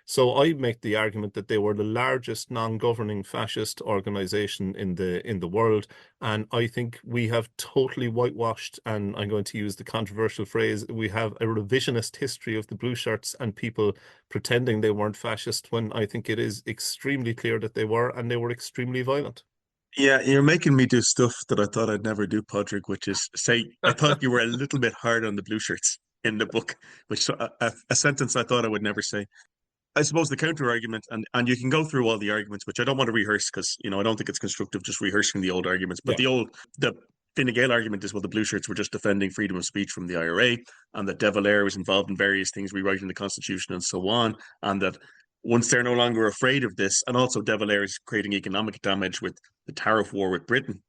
So I make the argument that they were the largest non-governing fascist organization in the world. And I think we have totally whitewashed, and I'm going to use the controversial phrase, we have a revisionist history of the blue shirts and people pretending they weren't fascist, when I think it is extremely clear that they were, and they were extremely violent. Yeah, you're making me do stuff that I thought I'd never do, Pádraig, which is say, I thought you were a little bit hard on the blue shirts in the book, which a sentence I thought I would never say. I suppose the counter argument, and you can go through all the arguments, which I don't want to rehearse because, I don't think it's constructive just rehearsing the old arguments. But the Fine Gael argument is, well, the blue shirts were just defending freedom of speech from the IRA, and that De Valera was involved in various things, rewriting the constitution and so on, and that once they're no longer afraid of this, and also De Valera is creating economic damage with the tariff war with Britain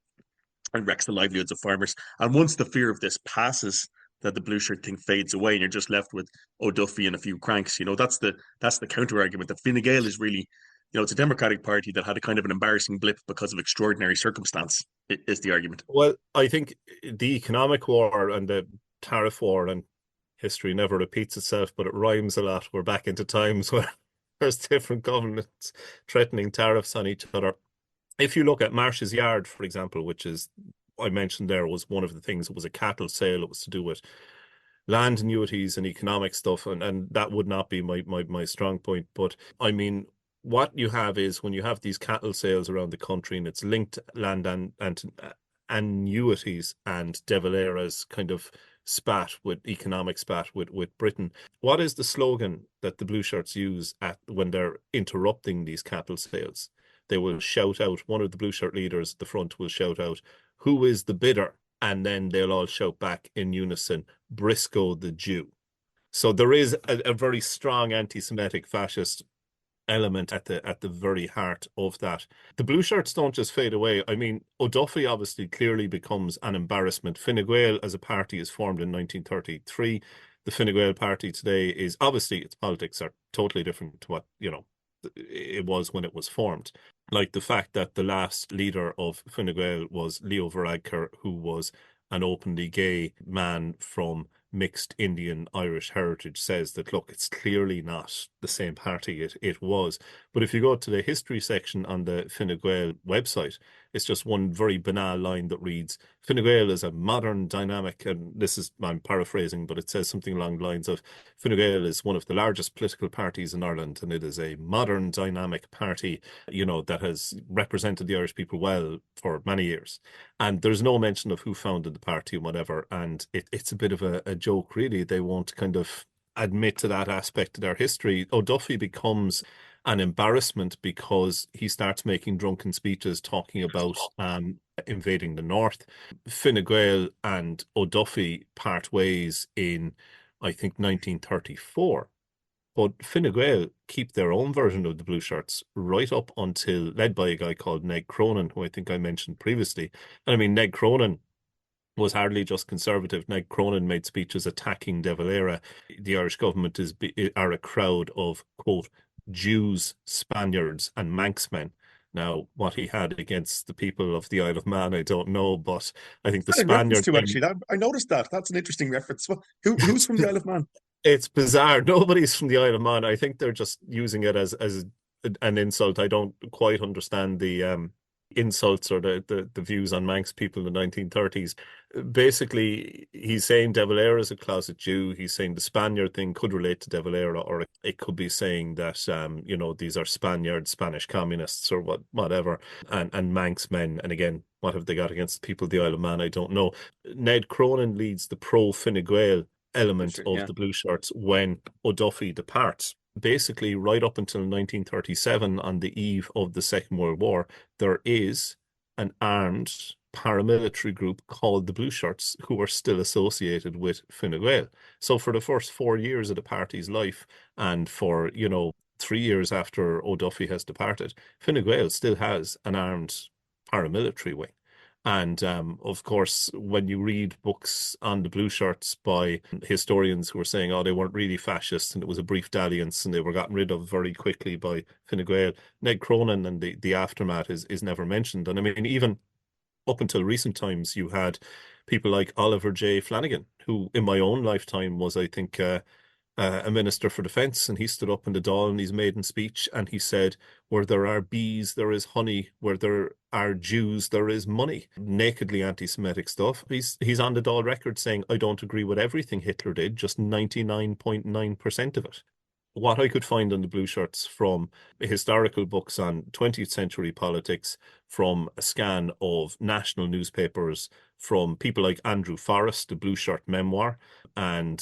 and wrecks the livelihoods of farmers. And once the fear of this passes, that the blue shirt thing fades away, and you're just left with O'Duffy and a few cranks. That's the counter argument. That Fine Gael is really, it's a Democratic Party that had a kind of an embarrassing blip because of extraordinary circumstance, is the argument. Well, I think the economic war and the tariff war, and history never repeats itself, but it rhymes a lot. We're back into times where there's different governments threatening tariffs on each other. if you look at Marsh's Yard, for example, which is, I mentioned there, was one of the things, it was a cattle sale. It was to do with land annuities and economic stuff, and that would not be my strong point. But I mean, what you have is when you have these cattle sales around the country and it's linked land and annuities and De Valera's kind of spat with economic spat with Britain. What is the slogan that the blue shirts use at when they're interrupting these cattle sales? They will shout out, one of the blue shirt leaders at the front will shout out, "Who is the bidder?" And then they'll all shout back in unison, "Briscoe the Jew." So there is a very strong anti-Semitic fascist element at the very heart of that. The blue shirts don't just fade away. I mean, O'Duffy obviously clearly becomes an embarrassment. Fine Gael as a party is formed in 1933. The Fine Gael party today is, obviously, its politics are totally different to what, it was when it was formed. Like the fact that the last leader of Fine Gael was Leo Varadkar, who was an openly gay man from mixed Indian Irish heritage, says that, look, it's clearly not the same party it was. But if you go to the history section on the Fine Gael website, it's just one very banal line that reads, "Fine Gael is a modern, dynamic," and this is, I'm paraphrasing, but it says something along the lines of, "Fine Gael is one of the largest political parties in Ireland, and it is a modern, dynamic party, that has represented the Irish people well for many years." And there's no mention of who founded the party and whatever. And it's a bit of a joke, really. They won't kind of admit to that aspect of their history. O'Duffy becomes an embarrassment because he starts making drunken speeches talking about invading the north. Fine Gael and O'Duffy part ways in, I think, 1934. But Fine Gael keep their own version of the blue shirts right up until, led by a guy called Ned Cronin, who I think I mentioned previously. And I mean, Ned Cronin was hardly just conservative. Ned Cronin made speeches attacking De Valera. The Irish government are a crowd of, quote, Jews, Spaniards, and Manxmen. Now, what he had against the people of the Isle of Man, I don't know, but I think the In reference Spaniard to, thing, actually, that I noticed that. That's an interesting reference. Who's from the Isle of Man? it's bizarre. Nobody's from the Isle of Man. I think they're just using it as an insult. I don't quite understand the insults or the views on Manx people in the 1930s. Basically, he's saying De Valera is a closet Jew. He's saying the Spaniard thing could relate to De Valera, or it could be saying that these are Spaniards, Spanish communists, or whatever, and Manx men. And again, what have they got against the people of the Isle of Man? I don't know. Ned Cronin leads the pro Fine Gael element Sure, of yeah. the blue shirts when O'Duffy departs. Basically, right up until 1937, on the eve of the Second World War, there is an armed paramilitary group called the Blue Shirts who are still associated with Fine Gael. So for the first 4 years of the party's life, and for 3 years after O'Duffy has departed, Fine Gael still has an armed paramilitary wing. And of course, when you read books on the blue shirts by historians who are saying, oh, they weren't really fascist and it was a brief dalliance and they were gotten rid of very quickly by Fine Gael, Ned Cronin and the aftermath is never mentioned. And I mean, even up until recent times, you had people like Oliver J. Flanagan, who in my own lifetime was, I think, a minister for defence, and he stood up in the Dáil in his maiden speech and he said, "Where there are bees, there is honey. Where there are Jews, there is money." Nakedly anti-Semitic stuff. He's on the Dáil record saying, "I don't agree with everything Hitler did, just 99.9% of it." What I could find on the blue shirts from historical books on 20th century politics, from a scan of national newspapers, from people like Andrew Forrest, the Blue Shirt Memoir, and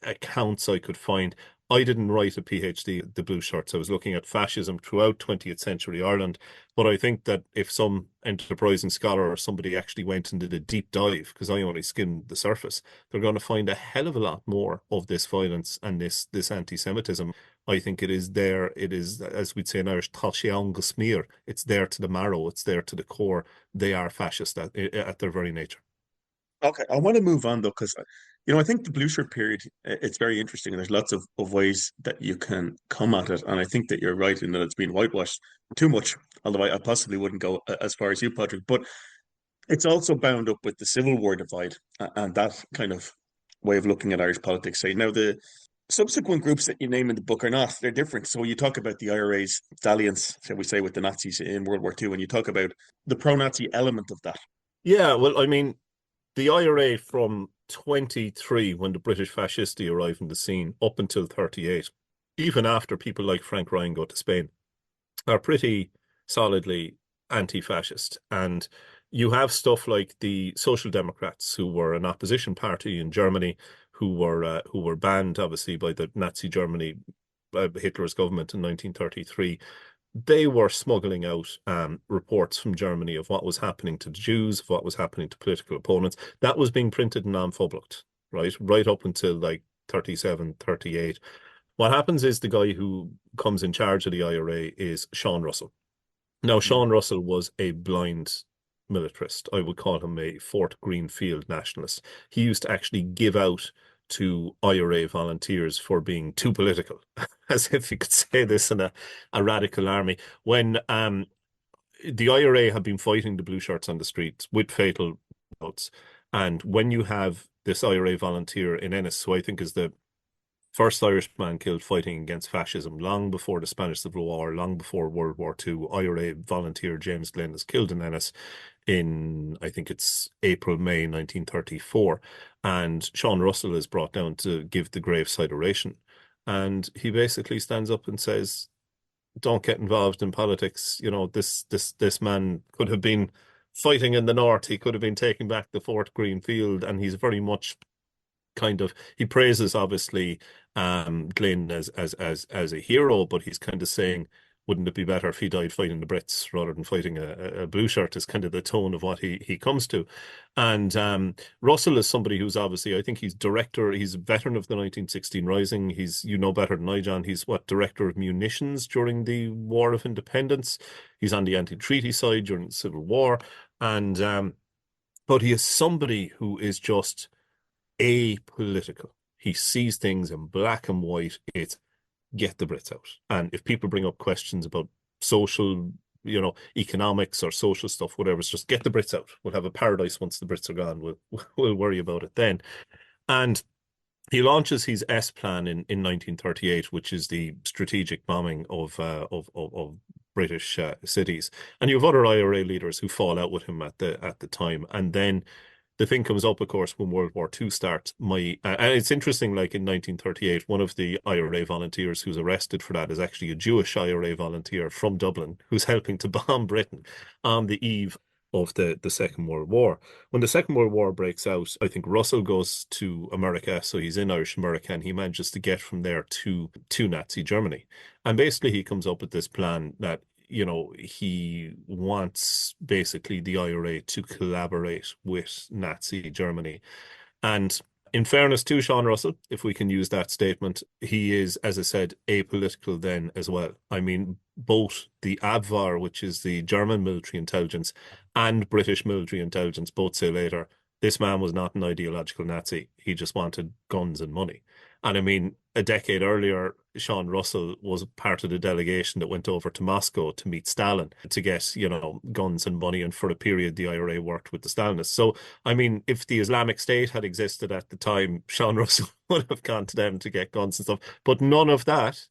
accounts I could find. I didn't write a PhD at the Blue Shirts. I was looking at fascism throughout 20th century Ireland. But I think that if some enterprising scholar or somebody actually went and did a deep dive, because I only skimmed the surface, they're going to find a hell of a lot more of this violence and this anti-Semitism. I think it is there. It is, as we'd say in Irish, tá sé ann go smior. It's there to the marrow. It's there to the core. They are fascist at their very nature. Okay, I want to move on though, because I think the blue shirt period, it's very interesting, and there's lots of ways that you can come at it. And I think that you're right in that it's been whitewashed too much, although I possibly wouldn't go as far as you, Patrick. But it's also bound up with the Civil War divide and that kind of way of looking at Irish politics. Say now subsequent groups that you name in the book are not. They're different. So you talk about the IRA's dalliance, shall we say, with the Nazis in World War II, and you talk about the pro-Nazi element of that. Yeah, well, I mean, the IRA from 23, when the British fascisti arrived in the scene, up until 38, even after people like Frank Ryan go to Spain, are pretty solidly anti-fascist. And you have stuff like the Social Democrats, who were an opposition party in Germany, who were banned, obviously, by the Nazi Germany, Hitler's government in 1933. They were smuggling out reports from Germany of what was happening to the Jews, of what was happening to political opponents. That was being printed and non-published, right up until like 37, 38. What happens is the guy who comes in charge of the IRA is Sean Russell. Now, Sean Russell was a blind militarist. I would call him a Fort Greenfield nationalist. He used to actually give out to IRA volunteers for being too political, as if you could say this in a radical army. When the IRA have been fighting the blue shirts on the streets with fatal results, and when you have this IRA volunteer in Ennis, who I think is the first Irishman killed fighting against fascism, long before the Spanish Civil War, long before World War II, IRA volunteer James Glynn is killed in Ennis in, I think it's April, May 1934. And Sean Russell is brought down to give the graveside oration. And he basically stands up and says, don't get involved in politics. You know, this man could have been fighting in the north. He could have been taking back the Fort Greenfield, and he's very much kind of, he praises obviously Glynn as a hero, but he's kind of saying, wouldn't it be better if he died fighting the Brits rather than fighting a blue shirt, is kind of the tone of what he comes to. And Russell is somebody who's obviously, I think he's a veteran of the 1916 Rising. He's, you know better than I, John, he's director of munitions during the War of Independence. He's on the anti-treaty side during the Civil War. And but he is somebody who is just apolitical. He sees things in black and white. It's get the Brits out. And if people bring up questions about social, economics or social stuff, whatever, it's just get the Brits out. We'll have a paradise once the Brits are gone. We'll worry about it then. And he launches his S plan in 1938, which is the strategic bombing of British cities. And you have other IRA leaders who fall out with him at the time. And then the thing comes up, of course, when World War II starts. And it's interesting, like in 1938, one of the IRA volunteers who's arrested for that is actually a Jewish IRA volunteer from Dublin who's helping to bomb Britain on the eve of the Second World War. When the Second World War breaks out, I think Russell goes to America, so he's in Irish America, and he manages to get from there to Nazi Germany. And basically he comes up with this plan that he wants basically the IRA to collaborate with Nazi Germany. And in fairness to Sean Russell, if we can use that statement, he is, as I said, apolitical then as well. I mean, both the Abwehr, which is the German military intelligence, and British military intelligence both say later, this man was not an ideological Nazi. He just wanted guns and money. And I mean, a decade earlier, Sean Russell was part of the delegation that went over to Moscow to meet Stalin to get, guns and money. And for a period, the IRA worked with the Stalinists. So, I mean, if the Islamic State had existed at the time, Sean Russell would have gone to them to get guns and stuff. But none of that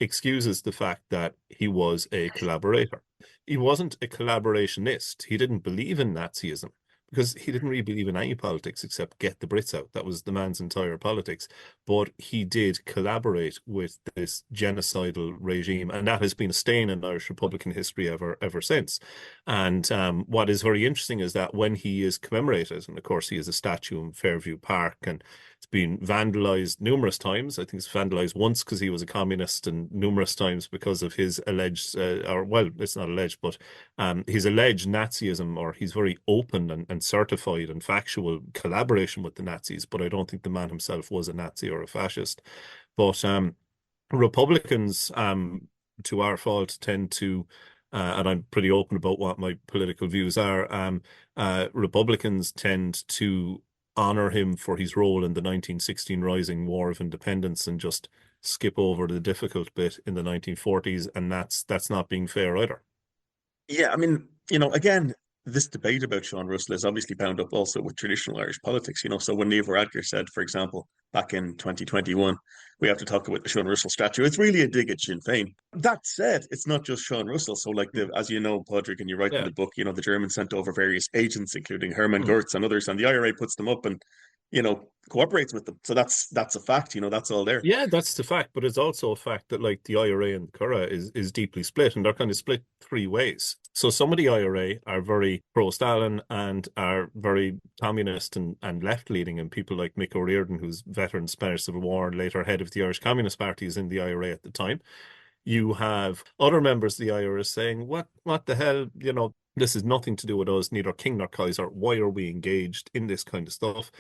excuses the fact that he was a collaborator. He wasn't a collaborationist. He didn't believe in Nazism, because he didn't really believe in any politics except get the Brits out. That was the man's entire politics. But he did collaborate with this genocidal regime, and that has been a stain in Irish Republican history ever since. And what is very interesting is that when he is commemorated, and of course he has a statue in Fairview Park, and it's been vandalized numerous times. I think it's vandalized once because he was a communist, and numerous times because of his alleged, it's not alleged, but his alleged Nazism, or he's very open and certified and factual collaboration with the Nazis. But I don't think the man himself was a Nazi or a fascist. But Republicans, to our fault, tend to, and I'm pretty open about what my political views are, Republicans tend to honor him for his role in the 1916 Rising War of Independence and just skip over the difficult bit in the 1940s. And that's not being fair either. Yeah, I mean, again, this debate about Sean Russell is obviously bound up also with traditional Irish politics, you know. So when Niamh Varadkar said, for example, back in 2021, we have to talk about the Sean Russell statue, it's really a dig at Sinn Féin. That said, it's not just Sean Russell. So, like, as you know, Pádraig, and you write in the book, you know, the Germans sent over various agents, including Hermann Gertz and others, and the IRA puts them up and, you know, cooperates with them. So that's a fact, you know, that's all there. Yeah, that's the fact, but it's also a fact that like the IRA and the Curragh is deeply split, and they're kind of split three ways. So some of the IRA are very pro-Stalin and are very communist and left-leaning, and people like Mick O'Riordan, who's veteran Spanish Civil War and later head of the Irish Communist Party, is in the IRA at the time. You have other members of the IRA saying, what the hell, you know, this is nothing to do with us, neither King nor Kaiser. Why are we engaged in this kind of stuff?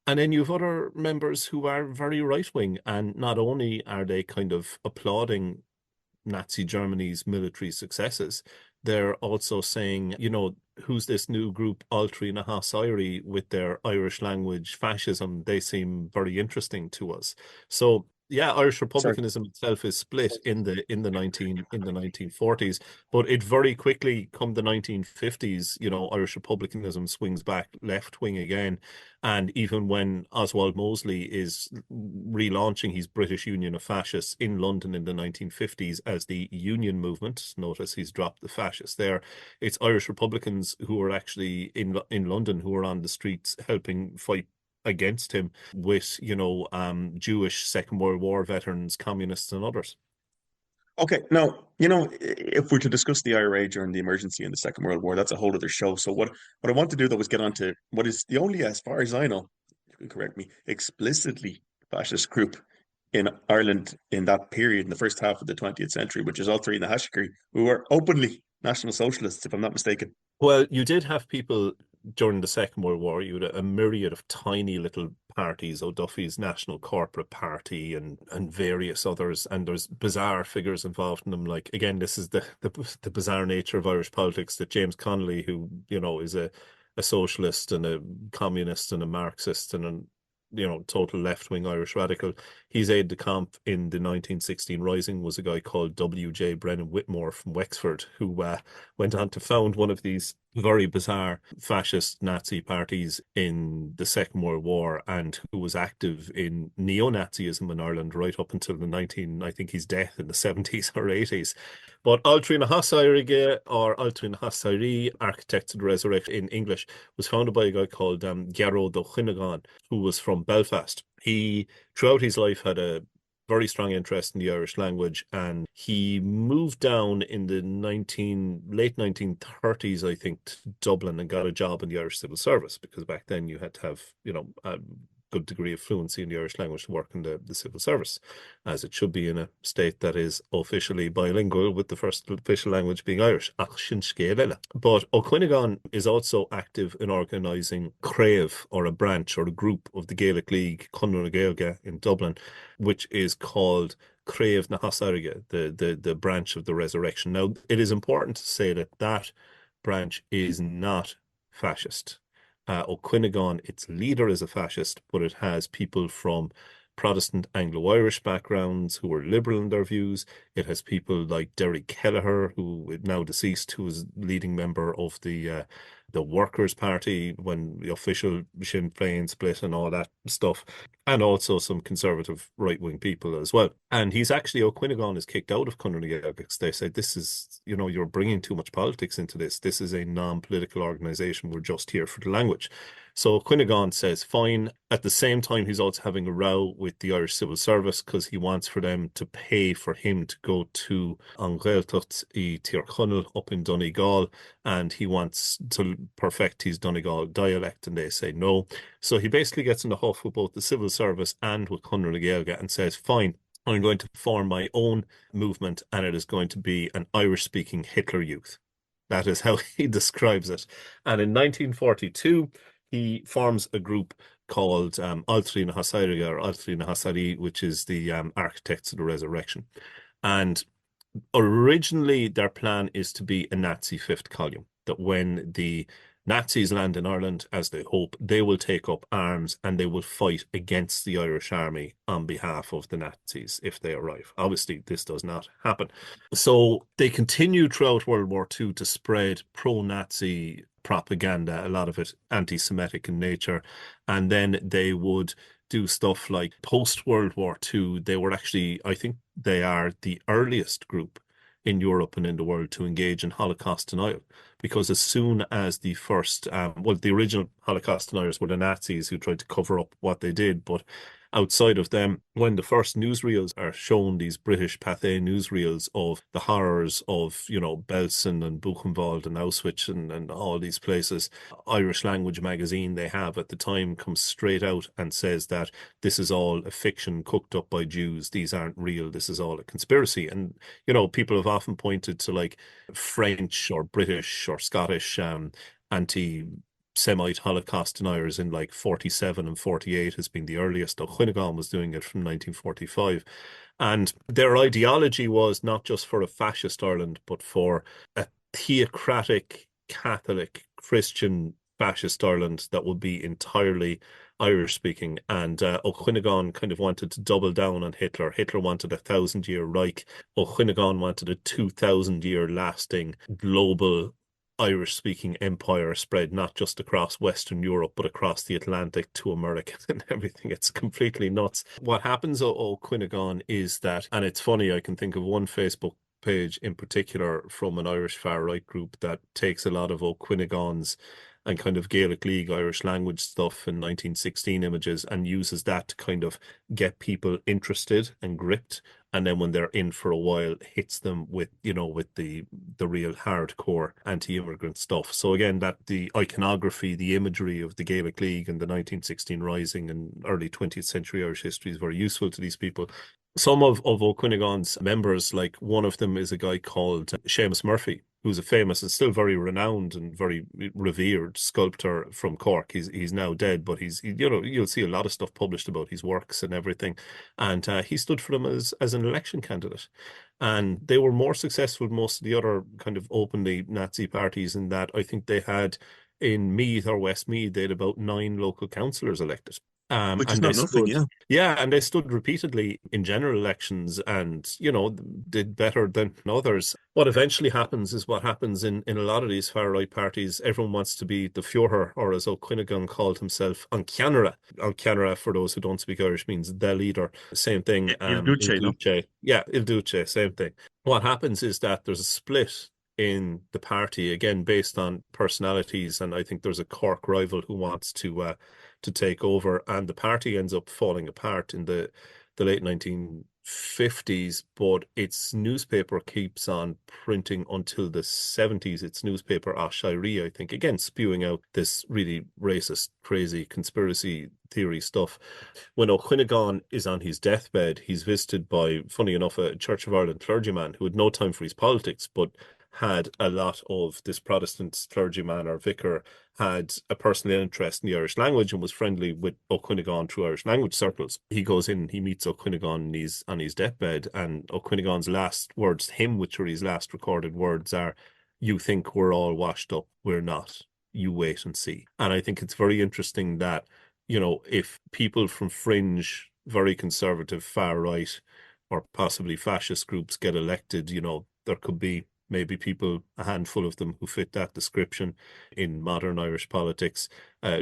And then you have other members who are very right-wing, and not only are they kind of applauding Nazi Germany's military successes, they're also saying, you know, who's this new group, Altri na Hasairi, with their Irish language fascism? They seem very interesting to us. So yeah, Irish republicanism itself is split in the 1940s, but it very quickly, come the 1950s, you know, Irish republicanism swings back left wing again. And even when Oswald Mosley is relaunching his British Union of Fascists in London in the 1950s as the Union movement, notice he's dropped the fascists there, it's Irish Republicans who are actually in London who are on the streets helping fight against him with, you know, Jewish Second World War veterans, communists and others. Okay, now, you know, if we're to discuss the IRA during the emergency in the Second World War, that's a whole other show. So what I want to do, though, is get on to what is the only, as far as I know, you can correct me, explicitly fascist group in Ireland in that period, in the first half of the 20th century, which is Altri na Hasairi, who were openly National Socialists, if I'm not mistaken. Well, you did have people during the Second World War. You had a myriad of tiny little parties, O'Duffy's National Corporate Party and various others, and there's bizarre figures involved in them. Like, again, this is the bizarre nature of Irish politics, that James Connolly, who, you know, is a socialist and a communist and a Marxist and an, you know, total left-wing Irish radical. His aide-de-camp in the 1916 Rising was a guy called W.J. Brennan Whitmore from Wexford, who went on to found one of these very bizarre fascist Nazi parties in the Second World War, and who was active in neo-Nazism in Ireland right up until I think his death in the 70s or 80s. But Altri na Hasairi, or Altri na Hasairi, Architects of the Resurrection in English, was founded by a guy called Gearóid Ó Chuineáin, who was from Belfast. He, throughout his life, had a very strong interest in the Irish language, and he moved down in the late 1930s, I think, to Dublin and got a job in the Irish Civil Service, because back then you had to have, you know, a good degree of fluency in the Irish language to work in the civil service, as it should be in a state that is officially bilingual, with the first official language being Irish. But Ó Cuineáin is also active in organising Crave, or a branch or a group of the Gaelic League Conradh na Gaeilge in Dublin, which is called Crave na Hasairge, the branch of the resurrection. Now, it is important to say that branch is not fascist. Ó Cuineáin, its leader, is a fascist, but it has people from Protestant Anglo-Irish backgrounds who are liberal in their views. It has people like Derry Kelleher, who is now deceased, who was leading member of the Workers' Party when the official Sinn Féin split and all that stuff, and also some conservative right-wing people as well. And he's actually, Ó Cuineáin is kicked out of Conradh na Gaeilge because they said, this is, you know, you're bringing too much politics into this. This is a non-political organisation. We're just here for the language. So Cuineáin says, fine. At the same time, he's also having a row with the Irish Civil Service because he wants for them to pay for him to go to An Ghaeltacht I Tír Chonaill up in Donegal, and he wants to perfect his Donegal dialect, and they say no. So he basically gets in the huff with both the Civil Service and with Conradh na Gaeilge and says, fine, I'm going to form my own movement, and it is going to be an Irish-speaking Hitler Youth. That is how he describes it. And in 1942, he forms a group called Altri na Hasairi, or Altri na Hasairi, which is the Architects of the Resurrection. And originally, their plan is to be a Nazi fifth column, that when the Nazis land in Ireland, as they hope, they will take up arms and they will fight against the Irish army on behalf of the Nazis if they arrive. Obviously, this does not happen. So they continue throughout World War II to spread pro-Nazi propaganda, a lot of it anti-Semitic in nature. And then they would do stuff like post-World War II. They were actually, I think they are the earliest group in Europe and in the world to engage in Holocaust denial. Because as soon as the first, the original Holocaust deniers were the Nazis who tried to cover up what they did, but outside of them, when the first newsreels are shown, these British Pathé newsreels of the horrors of, Belsen and Buchenwald and Auschwitz and all these places, Irish language magazine they have at the time comes straight out and says that this is all a fiction cooked up by Jews. These aren't real. This is all a conspiracy. And, people have often pointed to like French or British or Scottish anti-Semite Holocaust deniers in like 47 and 48 has been the earliest. O'Quinnegan was doing it from 1945. And their ideology was not just for a fascist Ireland, but for a theocratic, Catholic, Christian fascist Ireland that would be entirely Irish speaking. And O'Quinnegan kind of wanted to double down on Hitler. Hitler wanted a 1,000-year Reich. O'Quinnegan wanted a 2,000-year lasting global Irish-speaking empire spread not just across Western Europe, but across the Atlantic to America and everything. It's completely nuts. What happens at O'Quinnegan is that, and it's funny, I can think of one Facebook page in particular from an Irish far-right group that takes a lot of O'Quinnegan's and kind of Gaelic League Irish language stuff in 1916 images and uses that to kind of get people interested and gripped. And then when they're in for a while, hits them with, with the real hardcore anti-immigrant stuff. So again, that the iconography, the imagery of the Gaelic League and the 1916 Rising and early 20th century Irish history is very useful to these people. Some of O'Quinnegan's members, like one of them is a guy called Seamus Murphy, who's a famous and still very renowned and very revered sculptor from Cork. He's now dead, but you'll see a lot of stuff published about his works and everything. And he stood for them as an election candidate. And they were more successful than most of the other kind of openly Nazi parties in that I think they had in Meath or Westmeath, they had about 9 local councillors elected. Which is not nothing, yeah. Yeah, and they stood repeatedly in general elections and, did better than others. What eventually happens is what happens in a lot of these far-right parties. Everyone wants to be the Führer, or as O'Quinnegan called himself, An Ceannaire. An Ceannaire, for those who don't speak Irish, means the leader. Same thing. Il Duce, no? Yeah, Il Duce, same thing. What happens is that there's a split in the party, again, based on personalities, and I think there's a Cork rival who wants to take over, and the party ends up falling apart in the late 1950s, but its newspaper keeps on printing until the 70s. Its newspaper, Archaeology, I think, again, spewing out this really racist, crazy conspiracy theory stuff. When O'Quinnegan is on his deathbed, he's visited by, funny enough, a Church of Ireland clergyman who had no time for his politics, but had a lot of this Protestant clergyman or vicar had a personal interest in the Irish language and was friendly with O'Quinnegan through Irish language circles. He goes in, he meets O'Quinnegan on his deathbed, and O'Quinnegan's last words to him, which are his last recorded words, are, "You think we're all washed up. We're not. You wait and see." And I think it's very interesting that, if people from fringe, very conservative, far right, or possibly fascist groups get elected, there could be maybe people, a handful of them, who fit that description in modern Irish politics.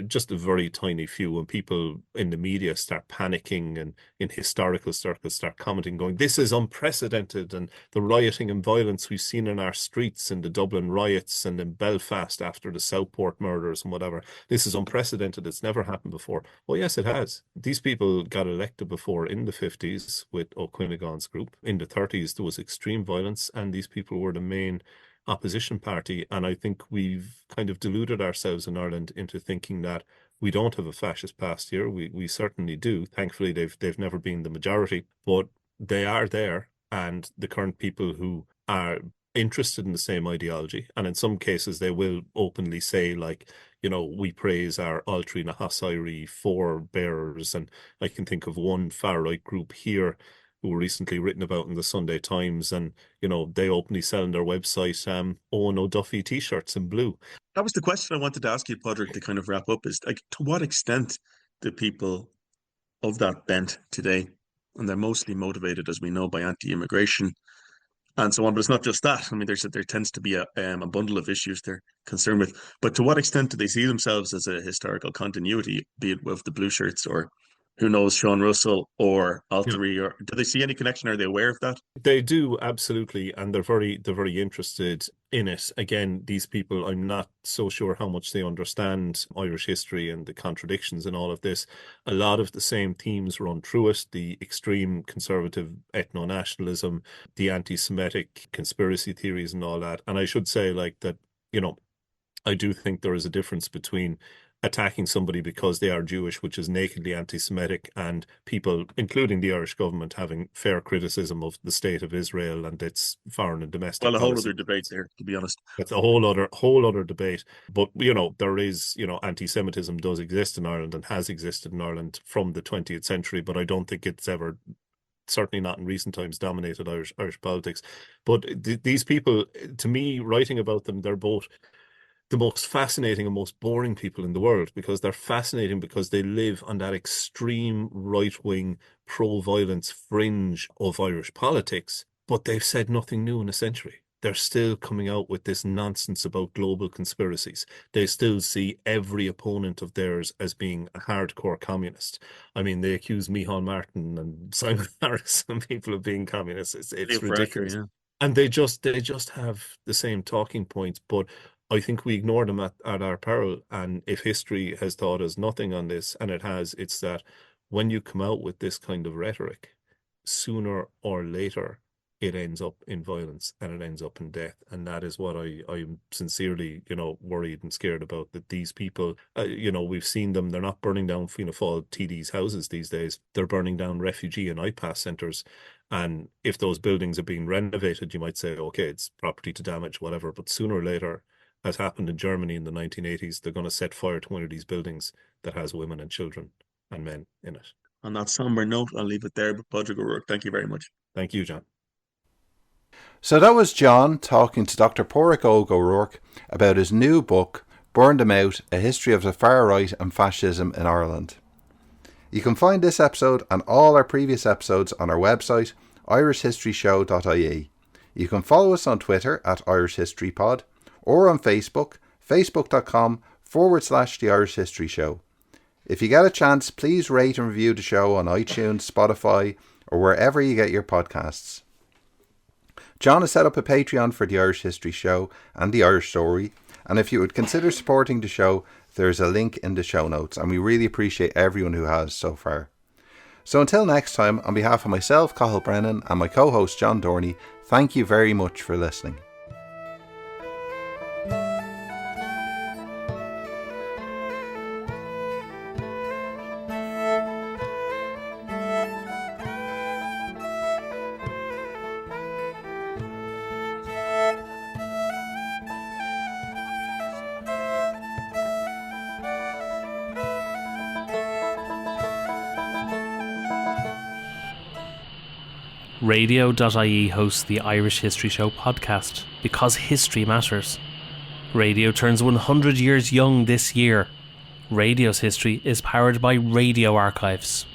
Just a very tiny few. When people in the media start panicking and in historical circles start commenting, going, "This is unprecedented," and the rioting and violence we've seen in our streets and the Dublin riots and in Belfast after the Southport murders and whatever, "This is unprecedented. It's never happened before." Well, yes, it has. These people got elected before in the 50s with O'Quinnegan's group. In the 30s, there was extreme violence, and these people were the main opposition party. And I think we've kind of deluded ourselves in Ireland into thinking that we don't have a fascist past here. We certainly do. Thankfully, they've never been the majority, but they are there. And the current people who are interested in the same ideology, and in some cases they will openly say, like, we praise our Altri na Hasairi forebearers. And I can think of one far-right group here who were recently written about in the Sunday Times, and they openly sell on their website Owen O'Duffy t-shirts in blue. That was the question I wanted to ask you, Pádraig, to kind of wrap up, is like, to what extent do people of that bent today, and they're mostly motivated, as we know, by anti-immigration, and so on. But it's not just that. I mean, there tends to be a bundle of issues they're concerned with. But to what extent do they see themselves as a historical continuity, be it with the blue shirts or who knows, Sean Russell or Alteri, or do they see any connection? Are they aware of that? They do, absolutely, and they're very interested in it. Again, these people, I'm not so sure how much they understand Irish history and the contradictions in all of this. A lot of the same themes run through it: the extreme conservative ethno-nationalism, the anti-Semitic conspiracy theories, and all that. And I should say, like, that, I do think there is a difference between attacking somebody because they are Jewish, which is nakedly anti-Semitic, and people, including the Irish government, having fair criticism of the state of Israel and its foreign and domestic Well, a whole policy. other debate there, to be honest. It's a whole other debate. But, there is, anti-Semitism does exist in Ireland and has existed in Ireland from the 20th century, but I don't think it's ever, certainly not in recent times, dominated Irish politics. But these people, to me, writing about them, they're both the most fascinating and most boring people in the world, because they're fascinating because they live on that extreme right-wing pro-violence fringe of Irish politics, but they've said nothing new in a century. They're still coming out with this nonsense about global conspiracies. They still see every opponent of theirs as being a hardcore communist. I mean, they accuse Micheál Martin and Simon Harris and people of being communists. It's ridiculous. And they just have the same talking points, but I think we ignore them at our peril. And if history has taught us nothing on this, and it has, it's that when you come out with this kind of rhetoric, sooner or later, it ends up in violence and it ends up in death. And that is what I'm sincerely, worried and scared about, that these people, we've seen them, they're not burning down Fianna Fáil TD's houses these days. They're burning down refugee and IPAS centres. And if those buildings are being renovated, you might say, okay, it's property to damage, whatever. But sooner or later, as happened in Germany in the 1980s, they're going to set fire to one of these buildings that has women and children and men in it. On that somber note, I'll leave it there. But Pádraig Ó Ruairc, thank you very much. Thank you, John. So that was John talking to Dr. Pádraig Óg Ó Ruairc about his new book, Burn Them Out, A History of the Far Right and Fascism in Ireland. You can find this episode and all our previous episodes on our website, irishhistoryshow.ie. You can follow us on Twitter at irishhistorypod, or on Facebook, facebook.com/The Irish History Show. If you get a chance, please rate and review the show on iTunes, Spotify, or wherever you get your podcasts. John has set up a Patreon for The Irish History Show and The Irish Story, and if you would consider supporting the show, there's a link in the show notes, and we really appreciate everyone who has so far. So until next time, on behalf of myself, Cathal Brennan, and my co-host John Dorney, thank you very much for listening. Radio.ie hosts the Irish History Show podcast because history matters. Radio turns 100 years young this year. Radio's history is powered by radio archives.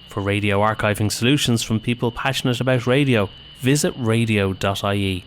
For radio archiving solutions from people passionate about radio, visit radio.ie.